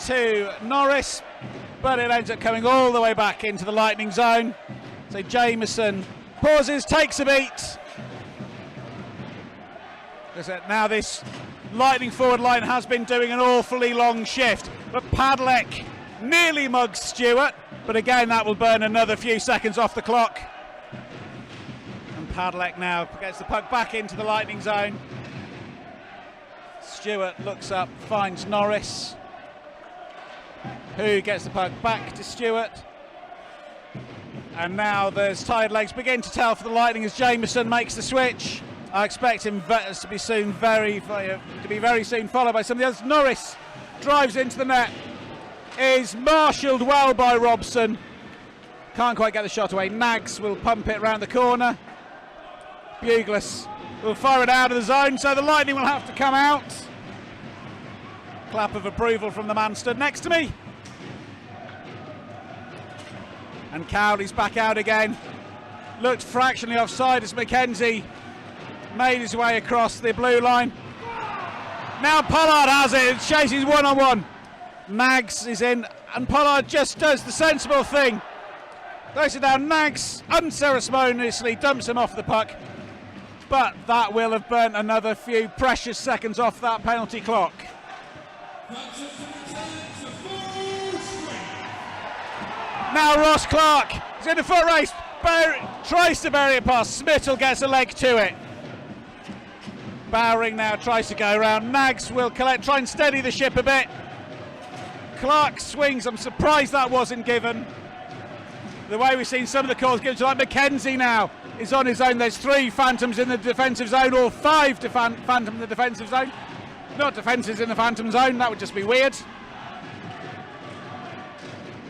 to Norris, but it ends up coming all the way back into the Lightning zone. So Jameson pauses, takes a beat. Now this Lightning forward line has been doing an awfully long shift, but Padlek nearly mugs Stewart, but again that will burn another few seconds off the clock. And Padlek now gets the puck back into the Lightning zone. Stewart looks up, finds Norris, who gets the puck back to Stewart. And now there's tired legs begin to tell for the Lightning as Jameson makes the switch. I expect him to be very soon followed by some of the others. Norris drives into the net. is marshalled well by Robson. Can't quite get the shot away. Nags will pump it round the corner. Bugles will fire it out of the zone, so the Lightning will have to come out. Clap of approval from the man stood next to me. And Cowley's back out again. Looked fractionally offside as Mackenzie made his way across the blue line. Now Pollard has it, chases one-on-one. Nags is in, and Pollard just does the sensible thing. Throws it down, Nags unceremoniously dumps him off the puck. But that will have burnt another few precious seconds off that penalty clock. Now Ross Clark is in a foot race, tries to bury it past, Smittle gets a leg to it. Bowring now tries to go around, Nags will collect, try and steady the ship a bit. Clark swings, I'm surprised that wasn't given. The way we've seen some of the calls given to, like Mackenzie now is on his own. There's 3 Phantoms in the defensive zone, or 5 to Phantom in the defensive zone. Not defences in the Phantom zone, that would just be weird.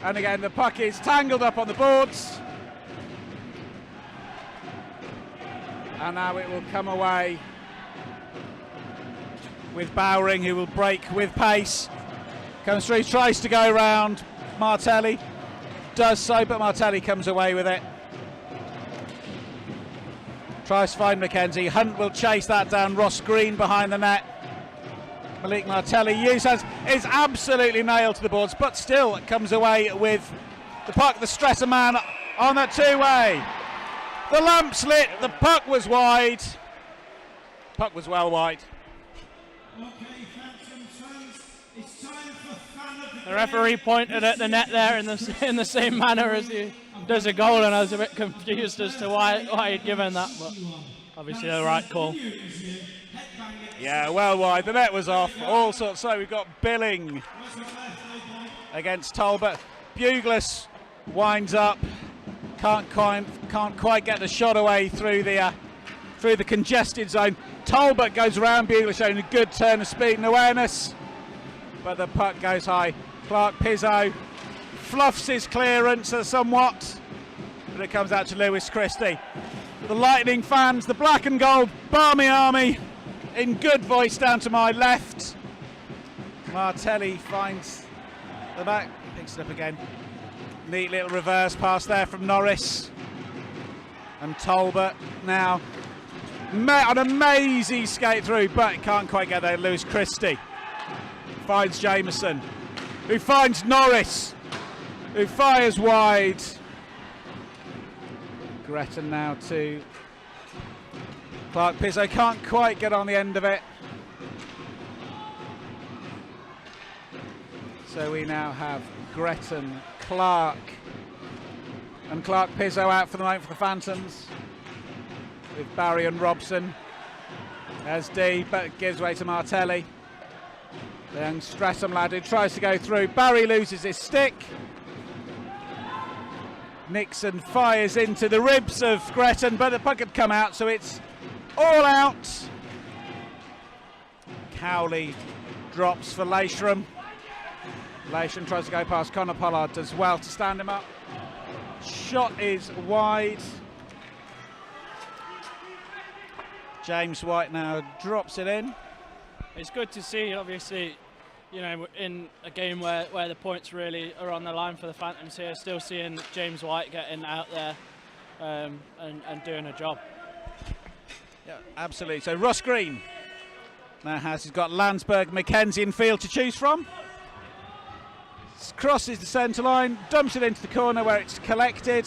And again, the puck is tangled up on the boards. And now it will come away with Bowring, who will break with pace. Comes through, tries to go around Martelli. Does so, but Martelli comes away with it. Tries to find Mackenzie. Hunt will chase that down. Ross Green behind the net. Malik Martelli is absolutely nailed to the boards, but still comes away with the puck. The Stresser man on that two-way. The lamp's lit. The puck was wide. Puck was well wide. The referee pointed at the net there in the same manner as he does a goal, and I was a bit confused as to why he'd given that, but obviously the right call. Yeah, well wide. The net was off. All sorts. So we've got Billing against Talbot. Bugles winds up. Can't quite get the shot away through the congested zone. Talbot goes around Bugles, showing a good turn of speed and awareness. But the puck goes high. Clark Pizzo fluffs his clearance somewhat, but it comes out to Lewis Christie. The Lightning fans, the black and gold Barmy Army, in good voice down to my left. Martelli finds the back, picks it up again. Neat little reverse pass there from Norris. And Talbot now an amazing skate through, but can't quite get there. Lewis Christie finds Jameson, who finds Norris, who fires wide. Gretton now to Clark Pizzo, can't quite get on the end of it. So we now have Gretton, Clark, and Clark Pizzo out for the moment for the Phantoms, with Barry and Robson as D, but gives way to Martelli. The young Stratham lad who tries to go through. Barry loses his stick. Nixon fires into the ribs of Gretton, but the puck had come out, so it's all out. Cowley drops for Leishram. Leishram tries to go past Connor Pollard, does well to stand him up. Shot is wide. James White now drops it in. It's good to see, obviously, you know, in a game where the points really are on the line for the Phantoms here, still seeing James White getting out there and doing a job. Yeah, absolutely. So Ross Green now he's got Landsberg, Mackenzie in field to choose from. Crosses the centre line, dumps it into the corner where it's collected.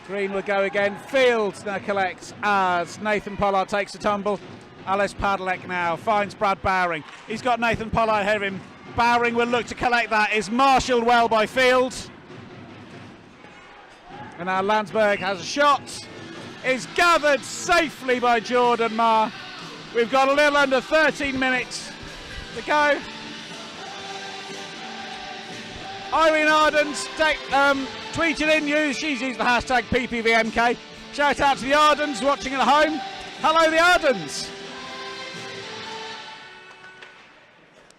Green will go again. Fields now collects as Nathan Pollard takes a tumble. Alice Padalek now finds Brad Bowring. He's got Nathan Pollard ahead of him. Bowring will look to collect that. Is marshalled well by Fields. And now Landsberg has a shot. Is gathered safely by Jordan Marr. We've got a little under 13 minutes to go. Irene Ardens tweeted in, she's used the hashtag PPVMK. Shout out to the Ardens watching at home. Hello, the Ardens.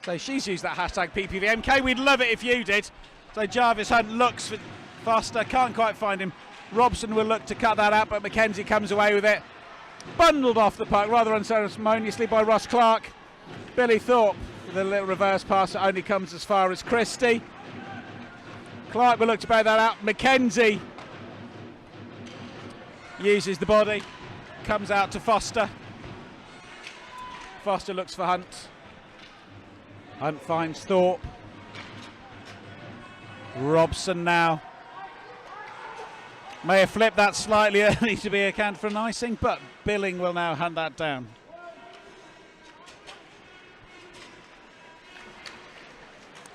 So she's used that hashtag PPVMK. We'd love it if you did. So Jarvis Hunt looks for Foster, can't quite find him. Robson will look to cut that out, but McKenzie comes away with it. Bundled off the puck rather unceremoniously by Ross Clark. Billy Thorpe with a little reverse pass that only comes as far as Christie. Clark will look to bail that out. McKenzie uses the body, comes out to Foster. Foster looks for Hunt. Hunt finds Thorpe. Robson now. May have flipped that slightly early to be accounted for an icing, but Billing will now hunt that down.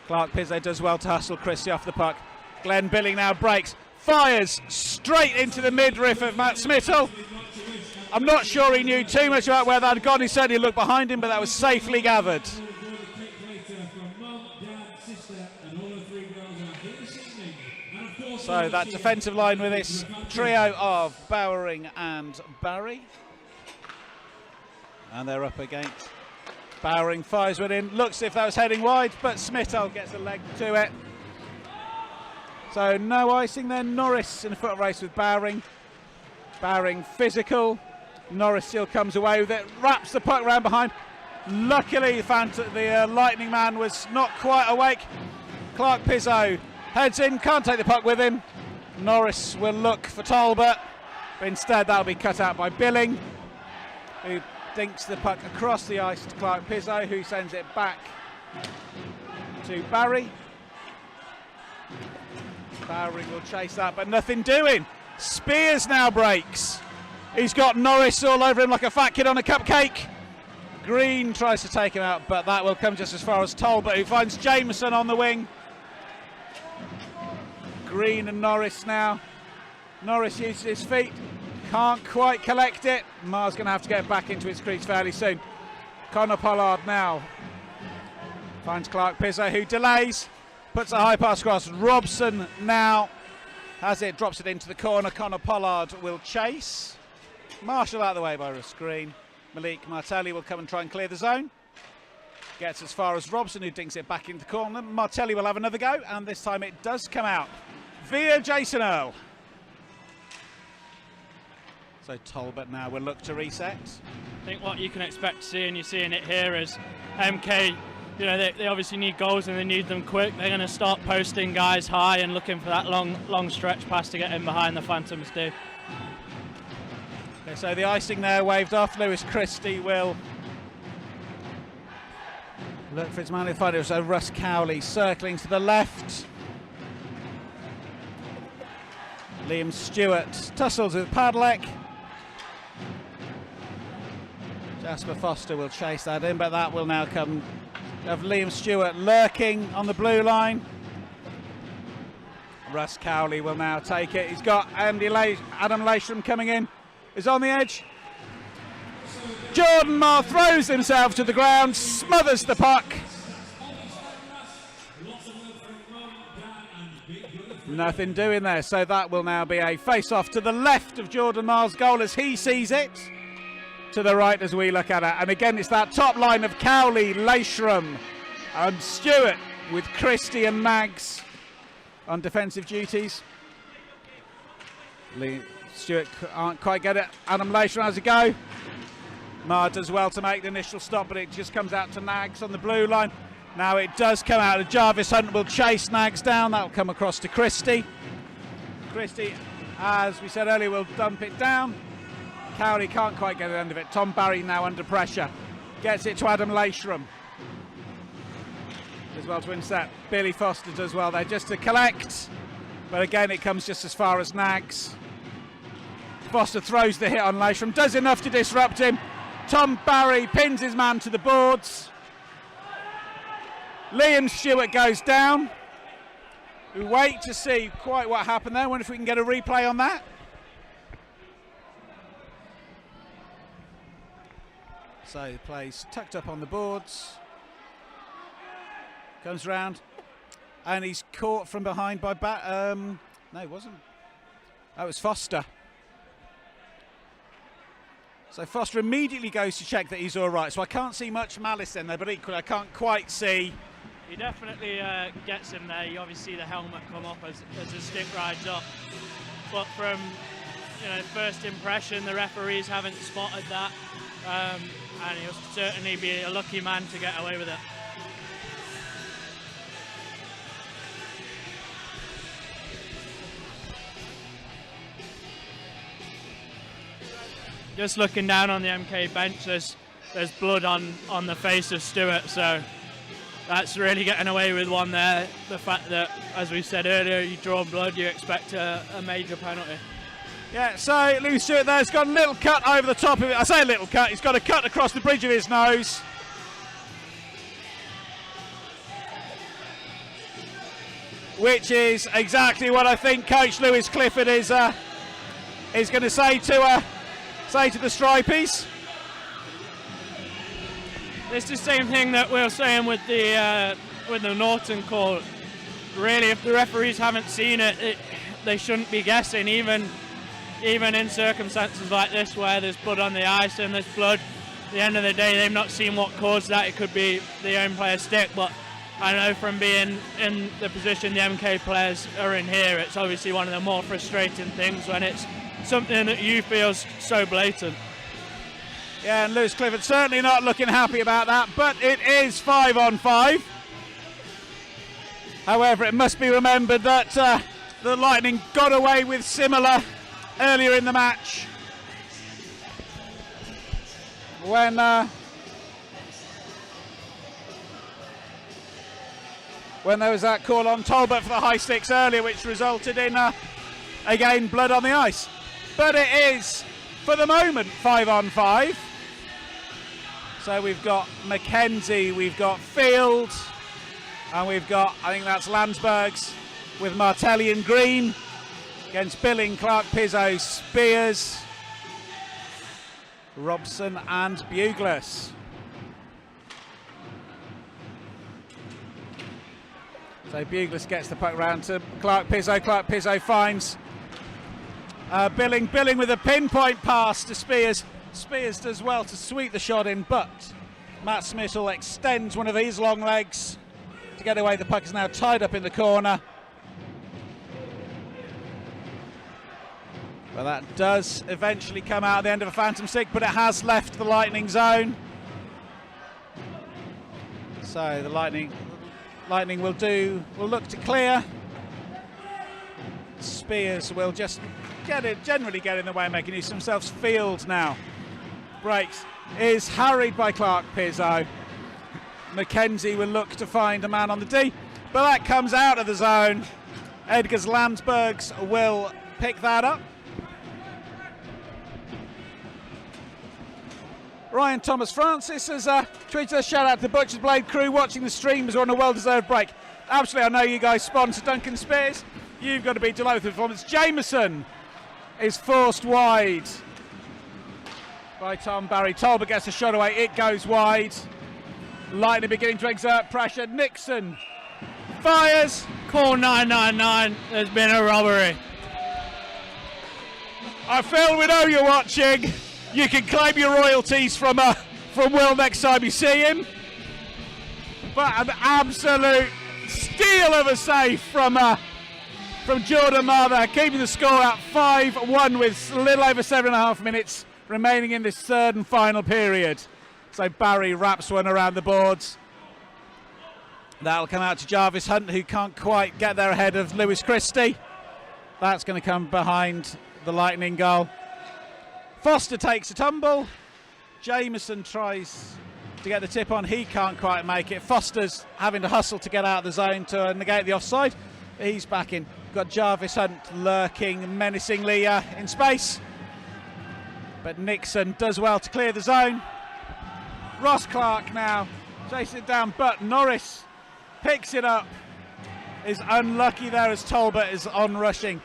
Clark Pizzo does well to hustle Christie off the puck. Glenn Billing now breaks, fires straight into the midriff of Matt Smittle. I'm not sure he knew too much about where that had gone. He certainly looked behind him, but that was safely gathered. So that defensive line with this trio of Bowering and Barry. And they're up against. Bowering fires one in, looks as if that was heading wide, but Smittle gets a leg to it. So no icing there. Norris in a foot race with Bowering. Bowering physical. Norris still comes away with it, wraps the puck round behind. Luckily the Lightning man was not quite awake. Clark Pizzo heads in, can't take the puck with him. Norris will look for Talbot, but instead that'll be cut out by Billing, who dinks the puck across the ice to Clark Pizzo, who sends it back to Barry. Bowering will chase that, but nothing doing. Spears now breaks. He's got Norris all over him like a fat kid on a cupcake. Green tries to take him out, but that will come just as far as Talbot, who finds Jameson on the wing. Green and Norris now. Norris uses his feet, can't quite collect it. Mar's going to have to get back into his crease fairly soon. Connor Pollard now finds Clark Pizzo, who delays, puts a high pass across. Robson now has it, drops it into the corner. Connor Pollard will chase. Marshall out of the way by a screen. Malik Martelli will come and try and clear the zone. Gets as far as Robson, who dinks it back into the corner. Martelli will have another go, and this time it does come out via Jason Earl. So Talbot now will look to reset. I think what you can expect to see, and you're seeing it here, is MK, you know, they obviously need goals and they need them quick. They're going to start posting guys high and looking for that long stretch pass to get in behind the Phantoms do. Okay, so the icing there waved off. Lewis Christie will look for his man in front. So Russ Cowley circling to the left. Liam Stewart tussles with Padlek. Jasper Foster will chase that in, but that will now come of Liam Stewart lurking on the blue line. Russ Cowley will now take it. He's got Adam Lasham coming in. Is on the edge. Jordan Marr throws himself to the ground, smothers the puck. Nothing doing there, so that will now be a face-off to the left of Jordan Marr's goal as he sees it. To the right as we look at it. And again, it's that top line of Cowley, Lasham and Stewart with Christie and Maggs on defensive duties. Stewart can't quite get it. Adam Lasham has a go. Marr does well to make the initial stop, but it just comes out to Nags on the blue line. Now it does come out. Jarvis Hunt will chase Nags down. That will come across to Christie. Christie, as we said earlier, will dump it down. Cowley can't quite get the end of it. Tom Barry now under pressure. Gets it to Adam Lasham. As well to intercept. Billy Foster does well there just to collect. But again, it comes just as far as Nags. Foster throws the hit on Lasham. Does enough to disrupt him. Tom Barry pins his man to the boards. Liam Stewart goes down. We wait to see quite what happened there. I wonder if we can get a replay on that. So the play's tucked up on the boards. Comes round. And he's caught from behind by no, it wasn't. That was Foster. So Foster immediately goes to check that he's all right. So I can't see much malice in there, but equally I can't quite see. He definitely gets him there. You obviously see the helmet come up as the stick rides up. But from first impression, the referees haven't spotted that, and he'll certainly be a lucky man to get away with it. Just looking down on the MK bench, there's blood on the face of Stewart, so that's really getting away with one there. The fact that, as we said earlier, you draw blood, you expect a major penalty. Yeah, so Lewis Stewart there's got a little cut over the top of it. I say a little cut, he's got a cut across the bridge of his nose. Which is exactly what I think Coach Lewis Clifford is going to say to the Stripies. It's the same thing that we were saying with the Norton call. Really, if the referees haven't seen it, they shouldn't be guessing. Even in circumstances like this where there's blood on the ice and there's blood, at the end of the day, they've not seen what caused that. It could be the own player's stick, but I know from being in the position the MK players are in here, it's obviously one of the more frustrating things when it's something that you feel so blatant. Yeah, and Lewis Clifford certainly not looking happy about that, but it is 5-on-5. However, it must be remembered that the Lightning got away with similar earlier in the match when there was that call on Talbot for the high sticks earlier, which resulted in again blood on the ice. But it is, for the moment, 5-on-5. So we've got McKenzie, we've got Field, and we've got, I think that's Landsbergs, with Martelli and Green against Billing, Clark, Pizzo, Spears, Robson and Buglas. So Buglas gets the puck round to Clark Pizzo finds Billing with a pinpoint pass to Spears. Spears does well to sweep the shot in, but Matt Smittle extends one of his long legs to get away. The puck is now tied up in the corner. Well, that does eventually come out at the end of a phantom stick, but it has left the Lightning zone. So the Lightning will look to clear. Spears will just generally get in the way of making use of themselves. Field now breaks, is harried by Clark Pizzo. McKenzie will look to find a man on the D, but that comes out of the zone. Edgars Landsbergs will pick that up. Ryan Thomas Francis has tweeted a shout out to the Butcher's Blade crew watching the streams on a well-deserved break. Absolutely, I know you guys sponsor Duncan Spears. You've got to be delighted with the performance. Jameson is forced wide by Tom Barry. Talbot gets a shot away, it goes wide. Lightning beginning to exert pressure. Nixon fires. Call 999, there's been a robbery. Phil, we know you're watching. You can claim your royalties from Will next time you see him. But an absolute steal of a save from Jordan Mather, keeping the score at 5-1 with a little over 7.5 minutes remaining in this third and final period. So Barry wraps one around the boards. That'll come out to Jarvis Hunt, who can't quite get there ahead of Lewis Christie. That's going to come behind the Lightning goal. Foster takes a tumble. Jameson tries to get the tip on. He can't quite make it. Foster's having to hustle to get out of the zone to negate the offside. He's back in. Got Jarvis Hunt lurking menacingly in space. But Nixon does well to clear the zone. Ross Clark now chasing it down, but Norris picks it up. Is unlucky there as Talbot is on rushing.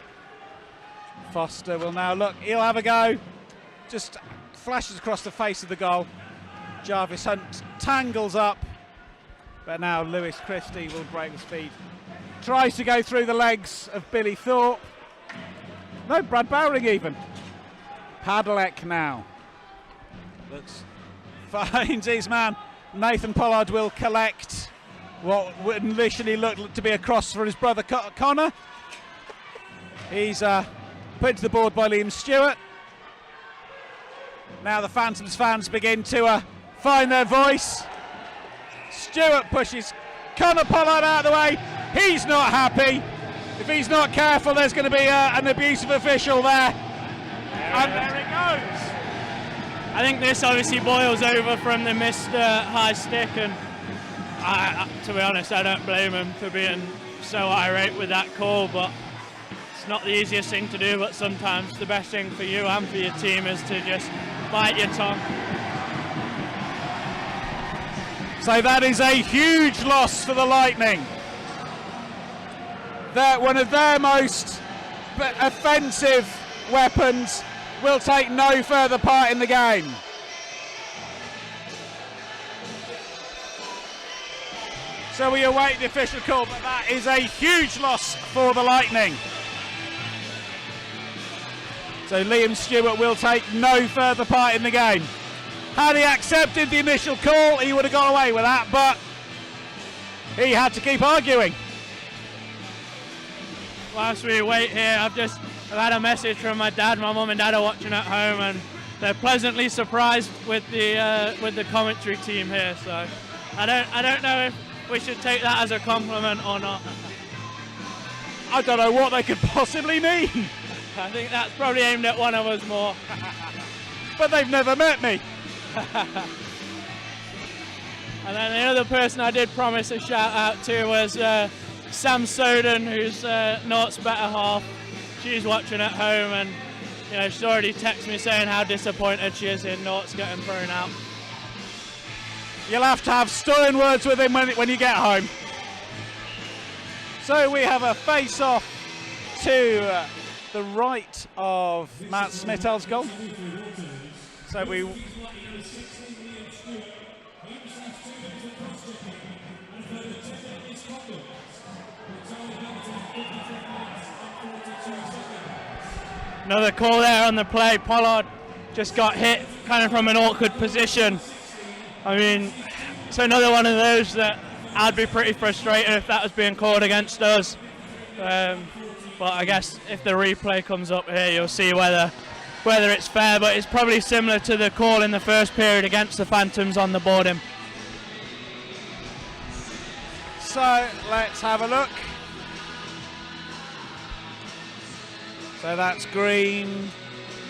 Foster will now look. He'll have a go. Just flashes across the face of the goal. Jarvis Hunt tangles up, but now Lewis Christie will break the speed. Tries to go through the legs of Billy Thorpe. No, Brad Bowring even. Padalek now. finds his man. Nathan Pollard will collect what would initially look to be a cross for his brother Connor. He's put to the board by Liam Stewart. Now the Phantoms fans begin to find their voice. Stewart pushes Connor Pollard out of the way. He's not happy. If he's not careful, there's going to be an abusive official there. And there it goes. I think this obviously boils over from the missed high stick, and to be honest, I don't blame him for being so irate with that call, but it's not the easiest thing to do, but sometimes the best thing for you and for your team is to just bite your tongue. So that is a huge loss for the Lightning. That one of their most offensive weapons will take no further part in the game. So we await the official call, but that is a huge loss for the Lightning. So Liam Stewart will take no further part in the game. Had he accepted the initial call, he would have got away with that, but he had to keep arguing. Whilst we wait here, I've had a message from my dad. My mum and dad are watching at home, and they're pleasantly surprised with the commentary team here. So I don't know if we should take that as a compliment or not. I don't know what they could possibly mean. I think that's probably aimed at one of us more. But they've never met me. And then the other person I did promise a shout out to was Sam Soden, who's Nort's better half. She's watching at home, and she's already texted me saying how disappointed she is in Nort's getting thrown out. You'll have to have stern words with him when you get home. So we have a face-off to the right of Matt Smittel's goal. So we... Another call there on the play. Pollard just got hit kind of from an awkward position. I mean, it's another one of those that I'd be pretty frustrated if that was being called against us. But I guess if the replay comes up here, you'll see whether it's fair, but it's probably similar to the call in the first period against the Phantoms on the boarding. So let's have a look. So that's green.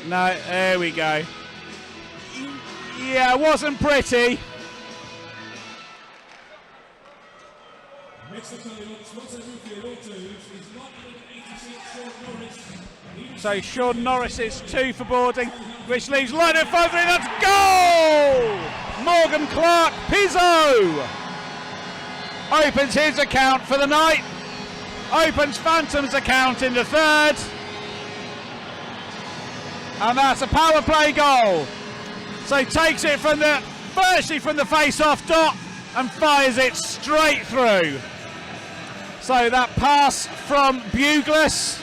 No, there we go. Yeah, it wasn't pretty. So Sean Norris is 2 for boarding, which leaves line of 5-3. That's goal! Morgan Clark Pizzo opens his account for the night. Opens Phantom's account in the third. And that's a power play goal. So he takes it virtually from the face-off dot and fires it straight through. So that pass from Bugles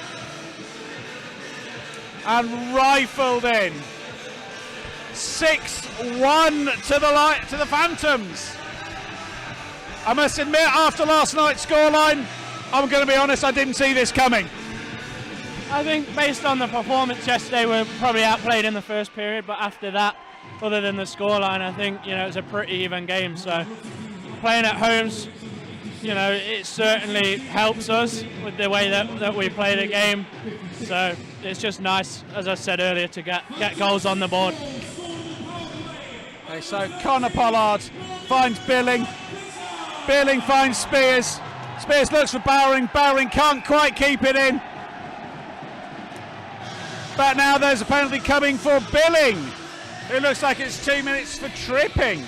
and rifled in. 6-1 to the Phantoms. I must admit, after last night's scoreline, I'm going to be honest, I didn't see this coming. I think based on the performance yesterday, we were probably outplayed in the first period, but after that, other than the scoreline, I think it was a pretty even game. So playing at homes, it certainly helps us with the way that we play the game. So it's just nice, as I said earlier, to get goals on the board. Okay, so Connor Pollard finds Billing. Billing finds Spears. Spears looks for Bowering. Bowering can't quite keep it in. But now there's a penalty coming for Billing. It looks like it's 2 minutes for tripping.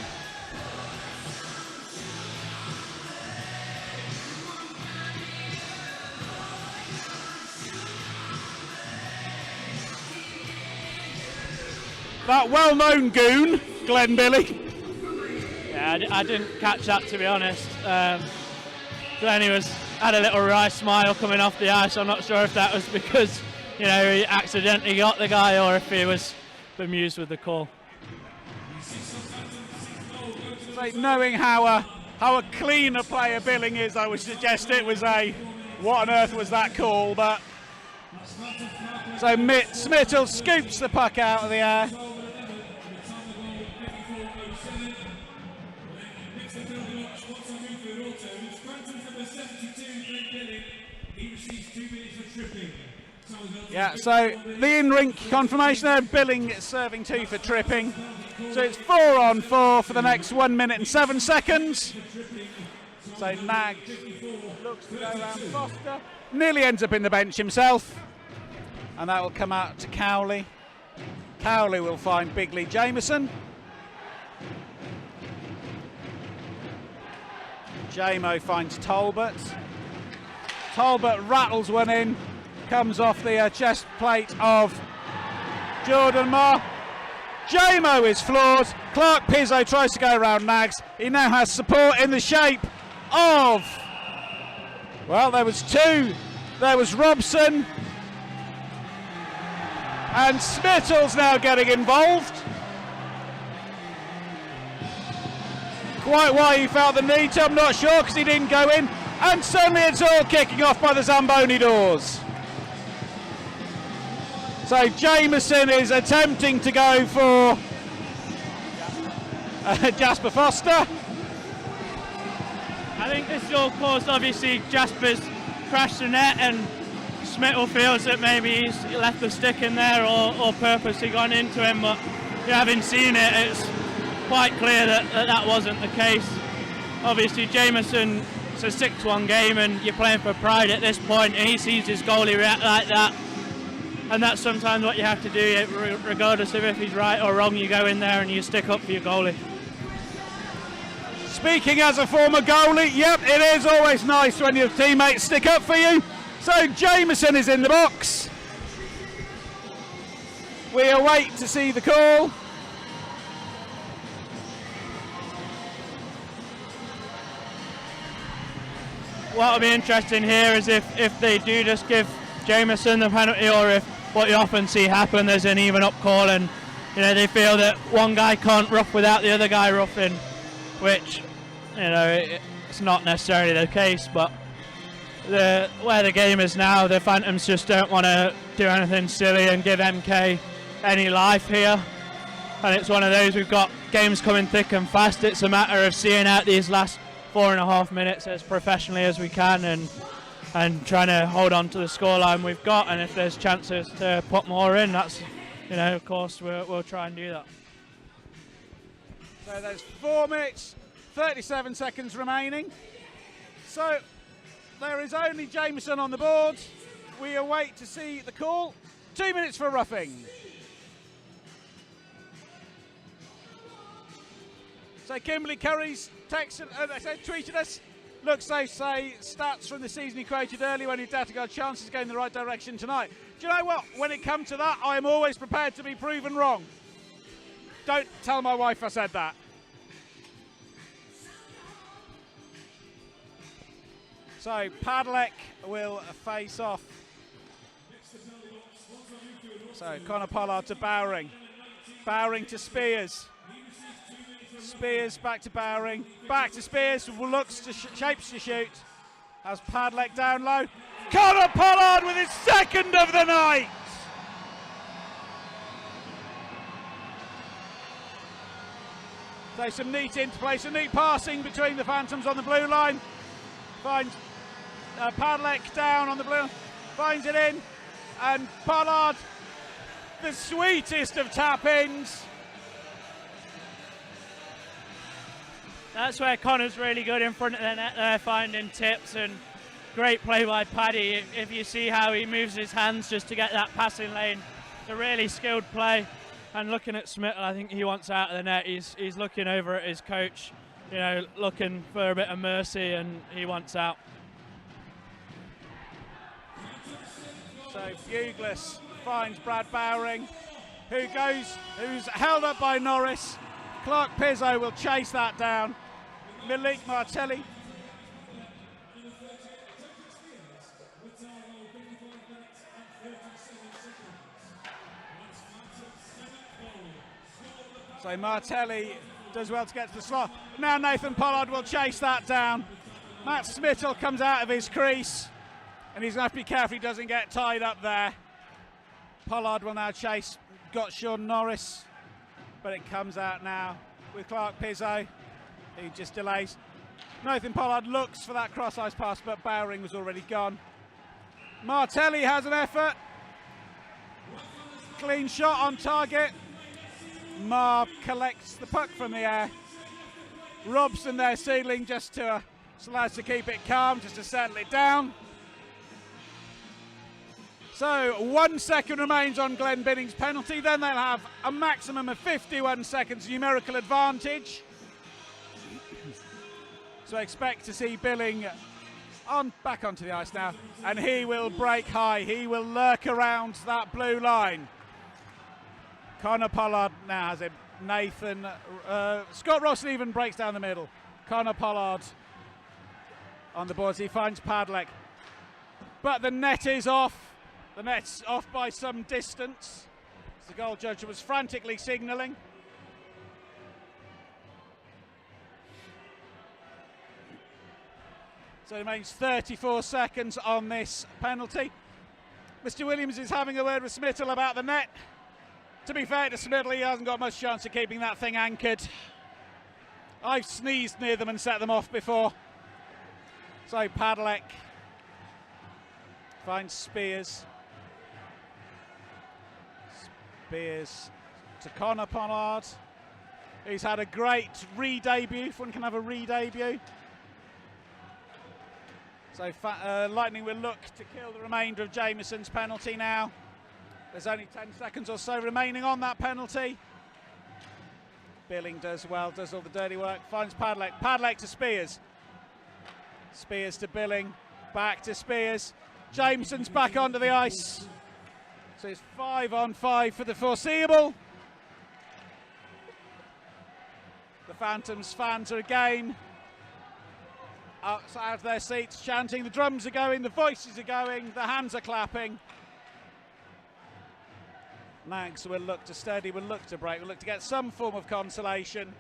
That well-known goon, Glenn Billing. Yeah, I didn't catch that, to be honest. Glenn had a little wry smile coming off the ice. I'm not sure if that was because he accidentally got the guy or if he was bemused with the call. So knowing how a clean a player Billing is, I would suggest it was what on earth was that call? But so Smittle scoops the puck out of the air. Yeah, so the in-rink confirmation there, Billing serving 2 for tripping. So it's 4-on-4 for the next 1 minute and 7 seconds. So Nag looks to go around Foster, nearly ends up in the bench himself. And that will come out to Cowley. Cowley will find Big Lee Jameson. Jamo finds Talbot. Talbot rattles one in. Comes off the chest plate of Jordan Marr. Jamo is floored. Clark Pizzo tries to go around Nags. He now has support in the shape of, well, there was 2. There was Robson. And Smittle's now getting involved. Quite why he felt the need to, I'm not sure, because he didn't go in. And suddenly it's all kicking off by the Zamboni doors. So Jameson is attempting to go for Jasper Foster. I think this is all caused, obviously, Jasper's crashed the net and Smittle feels that maybe he's left the stick in there or purposely gone into him, but having seen it, it's quite clear that wasn't the case. Obviously, Jameson, it's a 6-1 game and you're playing for pride at this point, and he sees his goalie react like that. And that's sometimes what you have to do, regardless of if he's right or wrong. You go in there and you stick up for your goalie. Speaking as a former goalie, yep, it is always nice when your teammates stick up for you. So Jameson is in the box. We await to see the call. What will be interesting here is if they do just give Jameson the penalty, or if what you often see happen, there's an even up call and they feel that one guy can't rough without the other guy roughing, which it's not necessarily the case, but where the game is now, the Phantoms just don't want to do anything silly and give MK any life here, and it's one of those, we've got games coming thick and fast. It's a matter of seeing out these last 4.5 minutes as professionally as we can and trying to hold on to the scoreline we've got, and if there's chances to put more in, that's, of course, we'll try and do that. So there's 4 minutes, 37 seconds remaining. So there is only Jameson on the board. We await to see the call. 2 minutes for roughing. So Kimberly Curry's tweeted us. Looks, they say, stats from the season he quoted earlier when he got chances going in the right direction tonight. Do you know what? When it comes to that, I am always prepared to be proven wrong. Don't tell my wife I said that. So Padlek will face off. So Connor Pollard to Bowring. Bowring to Spears. Spears back to Bowring, back to Spears, looks to shapes to shoot. Has Padlek down low. Connor Pollard with his second of the night. So some neat interplay, some neat passing between the Phantoms on the blue line. Finds Padlek down on the blue, finds it in, and Pollard, the sweetest of tap-ins. That's where Connor's really good in front of the net there, finding tips, and great play by Paddy. If you see how he moves his hands just to get that passing lane, it's a really skilled play. And looking at Smith, I think he wants out of the net. He's looking over at his coach, looking for a bit of mercy, and he wants out. So Buglis finds Brad Bowring, who's held up by Norris. Clark Pizzo will chase that down. Malik Martelli. So Martelli does well to get to the slot. Now Nathan Pollard will chase that down. Matt Smittle comes out of his crease, and he's going to have to be careful he doesn't get tied up there. Pollard will now chase. Got Sean Norris, but it comes out now with Clark Pizzo. He just delays. Nathan Pollard looks for that cross-ice pass, but Bowring was already gone. Martelli has an effort. Clean shot on target. Marr collects the puck from the air. Robson there sealing just to allows to keep it calm, just to settle it down. So 1 second remains on Glenn Binning's penalty. Then they'll have a maximum of 51 seconds numerical advantage. So expect to see Billing back onto the ice now, and he will break high. He will lurk around that blue line. Connor Pollard now has it. Nathan, Scott Ross even breaks down the middle. Connor Pollard on the boards. He finds Padlock, but the net is off. The net's off by some distance. The goal judge was frantically signalling. So it remains 34 seconds on this penalty. Mr. Williams is having a word with Smittle about the net. To be fair to Smittle, he hasn't got much chance of keeping that thing anchored. I've sneezed near them and set them off before. So Padlock finds Spears. Spears to Connor Pollard. He's had a great re-debut, if one can have a re-debut. So Lightning will look to kill the remainder of Jameson's penalty now. There's only 10 seconds or so remaining on that penalty. Billing does well, does all the dirty work, finds Padlock. Padlock to Spears. Spears to Billing, back to Spears. Jameson's back onto the ice. So it's 5-on-5 for the foreseeable. The Phantoms fans are again out of their seats chanting. The drums are going, the voices are going, the hands are clapping. Nags will look to steady, will look to break, will look to get some form of consolation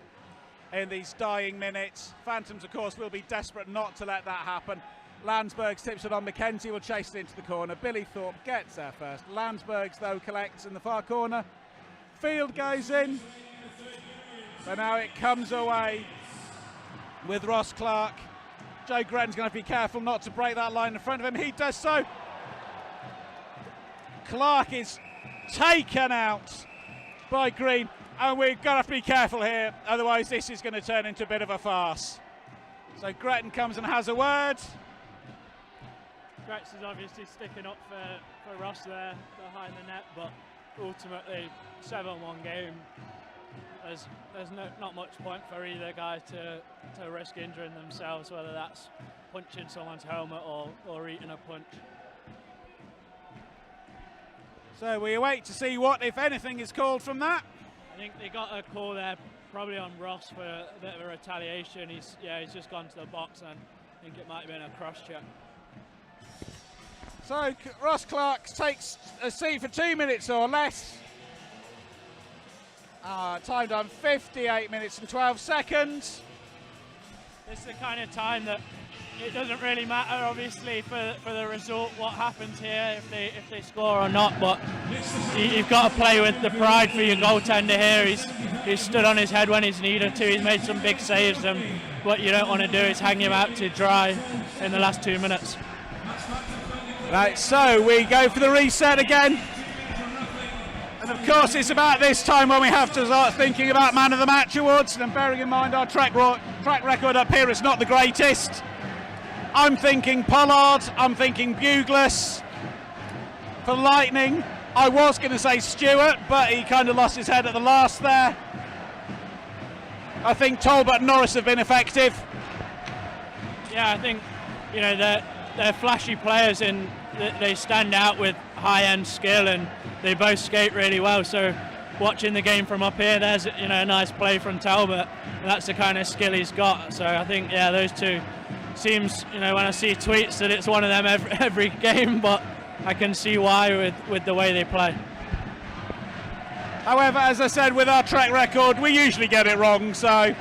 in these dying minutes. Phantoms, of course, will be desperate not to let that happen. Landsberg tips it on. McKenzie will chase it into the corner. Billy Thorpe gets there first. Landsberg's, though, collects in the far corner. Field goes in. But now it comes away with Ross Clark. Joe Gretton's going to be careful not to break that line in front of him. He does so. Clark is taken out by Green, and we've got to be careful here, otherwise this is going to turn into a bit of a farce. So Gretton comes and has a word. Gretz is obviously sticking up for Ross there behind the net, but ultimately 7-1 game. There's not much point for either guy to risk injuring themselves, whether that's punching someone's helmet or eating a punch. So we await to see what, if anything, is called from that. I think they got a call there, probably on Ross for a bit of a retaliation. He's just gone to the box, and I think it might have been a cross check. So Ross Clark takes a seat for 2 minutes or less. Time done 58 minutes and 12 seconds. This is the kind of time that it doesn't really matter, obviously, for the result, what happens here, if they score or not, but you've got to play with the pride for your goaltender here. He's stood on his head when he's needed to. He's made some big saves, and what you don't want to do is hang him out to dry in the last 2 minutes. Right, so we go for the reset again. And of course it's about this time when we have to start thinking about Man of the Match awards, and bearing in mind our track record up here is not the greatest. I'm thinking Pollard, I'm thinking Buglas. For Lightning, I was going to say Stewart, but he kind of lost his head at the last there. I think Talbot and Norris have been effective. Yeah, I think, they're flashy players, and they stand out with high-end skill, and they both skate really well. So watching the game from up here, there's a nice play from Talbot, and that's the kind of skill he's got. So I think, those two seems, when I see tweets that it's one of them every game, but I can see why with the way they play. However, as I said, with our track record, we usually get it wrong, so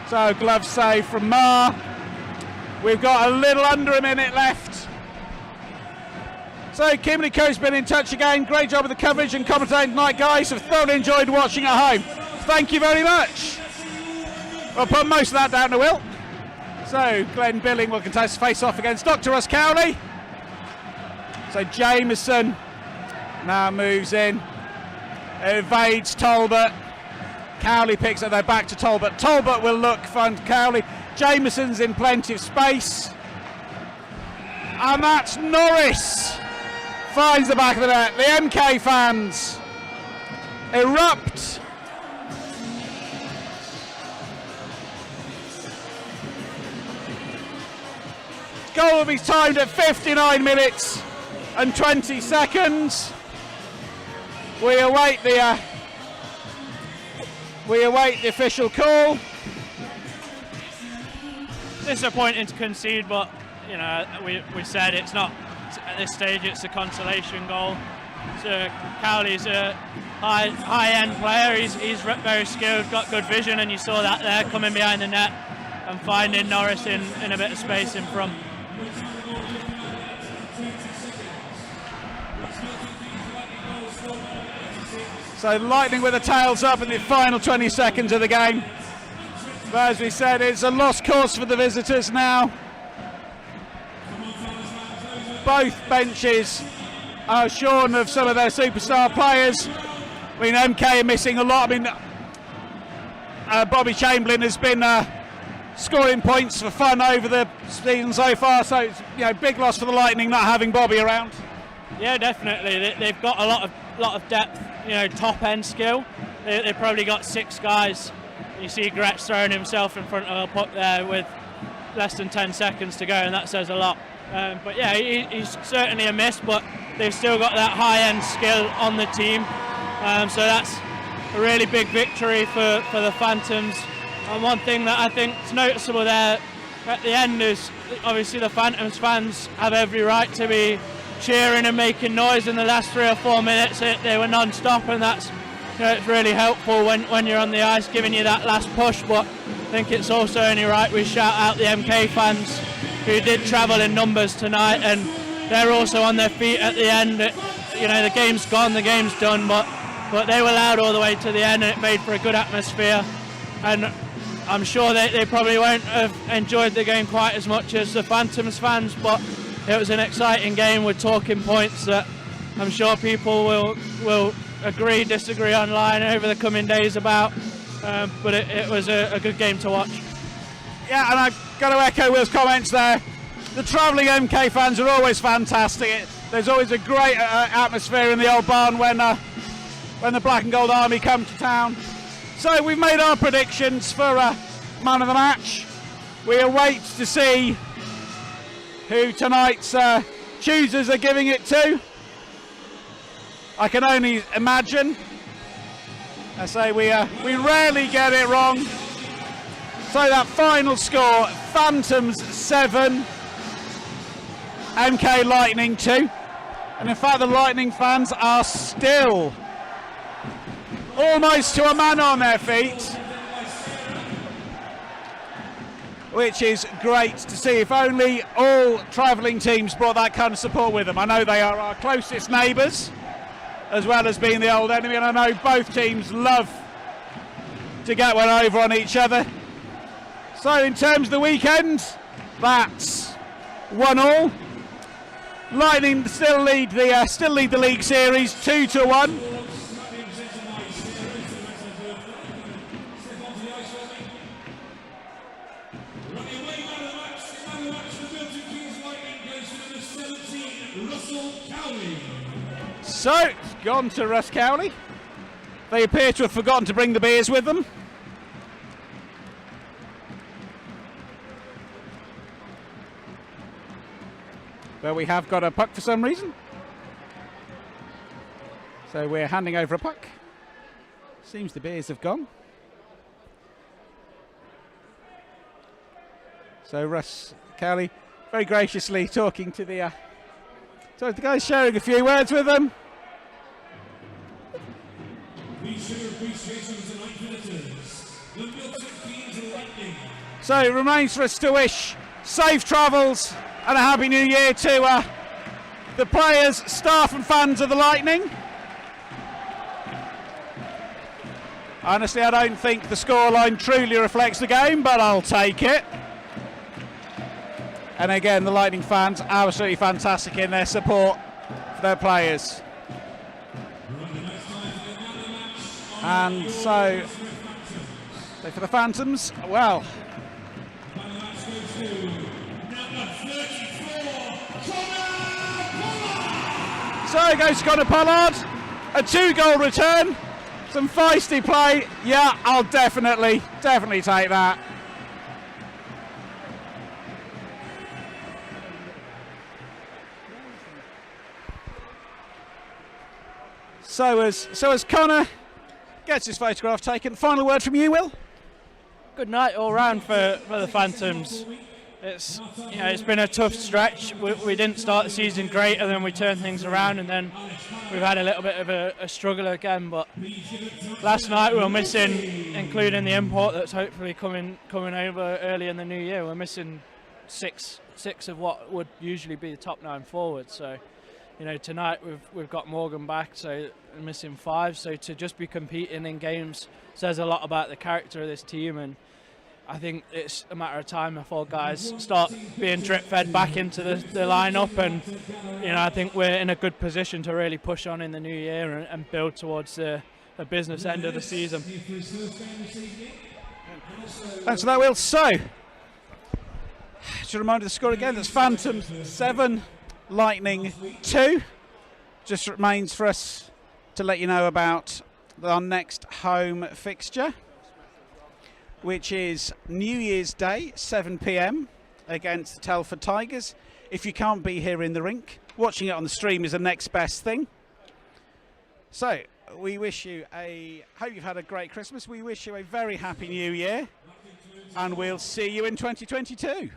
So glove save from Marr. We've got a little under a minute left. So Kimberly Coe's been in touch again. Great job with the coverage and commentating tonight, guys. I've thoroughly enjoyed watching at home. Thank you very much. I'll put most of that down to Will. So Glenn Billing will contest face-off against Dr. Russ Cowley. So Jameson now moves in, evades Talbot. Cowley picks it, they're back to Talbot. Talbot will look for Cowley. Jameson's in plenty of space. And that's Norris. Finds the back of the net. The MK fans erupt. Goal will be timed at 59 minutes and 20 seconds. We await the official call. Disappointing to concede, but you know we said it's not at this stage. It's a consolation goal. So Cowley's a high-end player. He's very skilled, got good vision, and you saw that there coming behind the net and finding Norris in a bit of space in front. So Lightning with the tails up in the final 20 seconds of the game. But as we said, it's a lost cause for the visitors now. Both benches are shorn of some of their superstar players. I mean, MK are missing a lot. I mean, Bobby Chamberlain has been scoring points for fun over the season so far. So it's big loss for the Lightning not having Bobby around. Yeah, definitely. They've got a lot of depth. Top end skill. They've probably got 6 guys. You see Gretsch throwing himself in front of a puck there with less than 10 seconds to go, and that says a lot. But yeah, he's certainly a miss, but they've still got that high end skill on the team. So that's a really big victory for the Phantoms. And one thing that I think is noticeable there at the end is obviously the Phantoms fans have every right to be cheering and making noise in the last 3 or 4 minutes. They were non-stop, and that's it's really helpful when you're on the ice, giving you that last push. But I think it's also only right we shout out the MK fans who did travel in numbers tonight, and they're also on their feet at the end. The game's gone, the game's done, but they were loud all the way to the end, and it made for a good atmosphere. And I'm sure they probably won't have enjoyed the game quite as much as the Phantoms fans, but it was an exciting game with talking points that I'm sure people will agree, disagree online over the coming days about. But it was a good game to watch. Yeah, and I've got to echo Will's comments there. The travelling MK fans are always fantastic. There's always a great atmosphere in the old barn when the Black and Gold Army come to town. So we've made our predictions for man of the match. We await to see who tonight's choosers are giving it to. I can only imagine. I say we rarely get it wrong. So that final score, Phantoms 7, MK Lightning 2. And in fact the Lightning fans are still almost to a man on their feet, which is great to see. If only all travelling teams brought that kind of support with them. I know they are our closest neighbours, as well as being the old enemy, and I know both teams love to get one over on each other. So in terms of the weekend, that's 1-1. Lightning still lead the league series 2-1. So, it's gone to Russ Cowley. They appear to have forgotten to bring the beers with them. But we have got a puck for some reason. So we're handing over a puck. Seems the beers have gone. So Russ Cowley very graciously talking to the guys, sharing a few words with them. So it remains for us to wish safe travels and a happy new year to the players, staff and fans of the Lightning. Honestly, I don't think the scoreline truly reflects the game, but I'll take it. And again, the Lightning fans absolutely fantastic in their support for their players. And so for the Phantoms, well, so it goes to Connor Pollard, a 2-goal return, some feisty play. Yeah, I'll definitely take that. So as Connor gets his photograph taken, final word from you, Will? Good night all round for the Phantoms. It's been a tough stretch. We didn't start the season great, and then we turned things around, and then we've had a little bit of a struggle again. But last night we were missing, including the import that's hopefully coming over early in the new year. We're missing six of what would usually be the top 9 forwards. So, tonight we've got Morgan back, so we're missing 5. So to just be competing in games says a lot about the character of this team, and I think it's a matter of time before guys start being drip-fed back into the lineup, and I think we're in a good position to really push on in the new year and build towards the business end of the season. Thanks for that, Will. So, to remind you the score again, that's Phantoms 7, Lightning 2. Just remains for us to let you know about our next home fixture, which is New Year's Day, 7 p.m. against the Telford Tigers. If you can't be here in the rink, watching it on the stream is the next best thing. So we wish you hope you've had a great Christmas. We wish you a very happy new year, and we'll see you in 2022.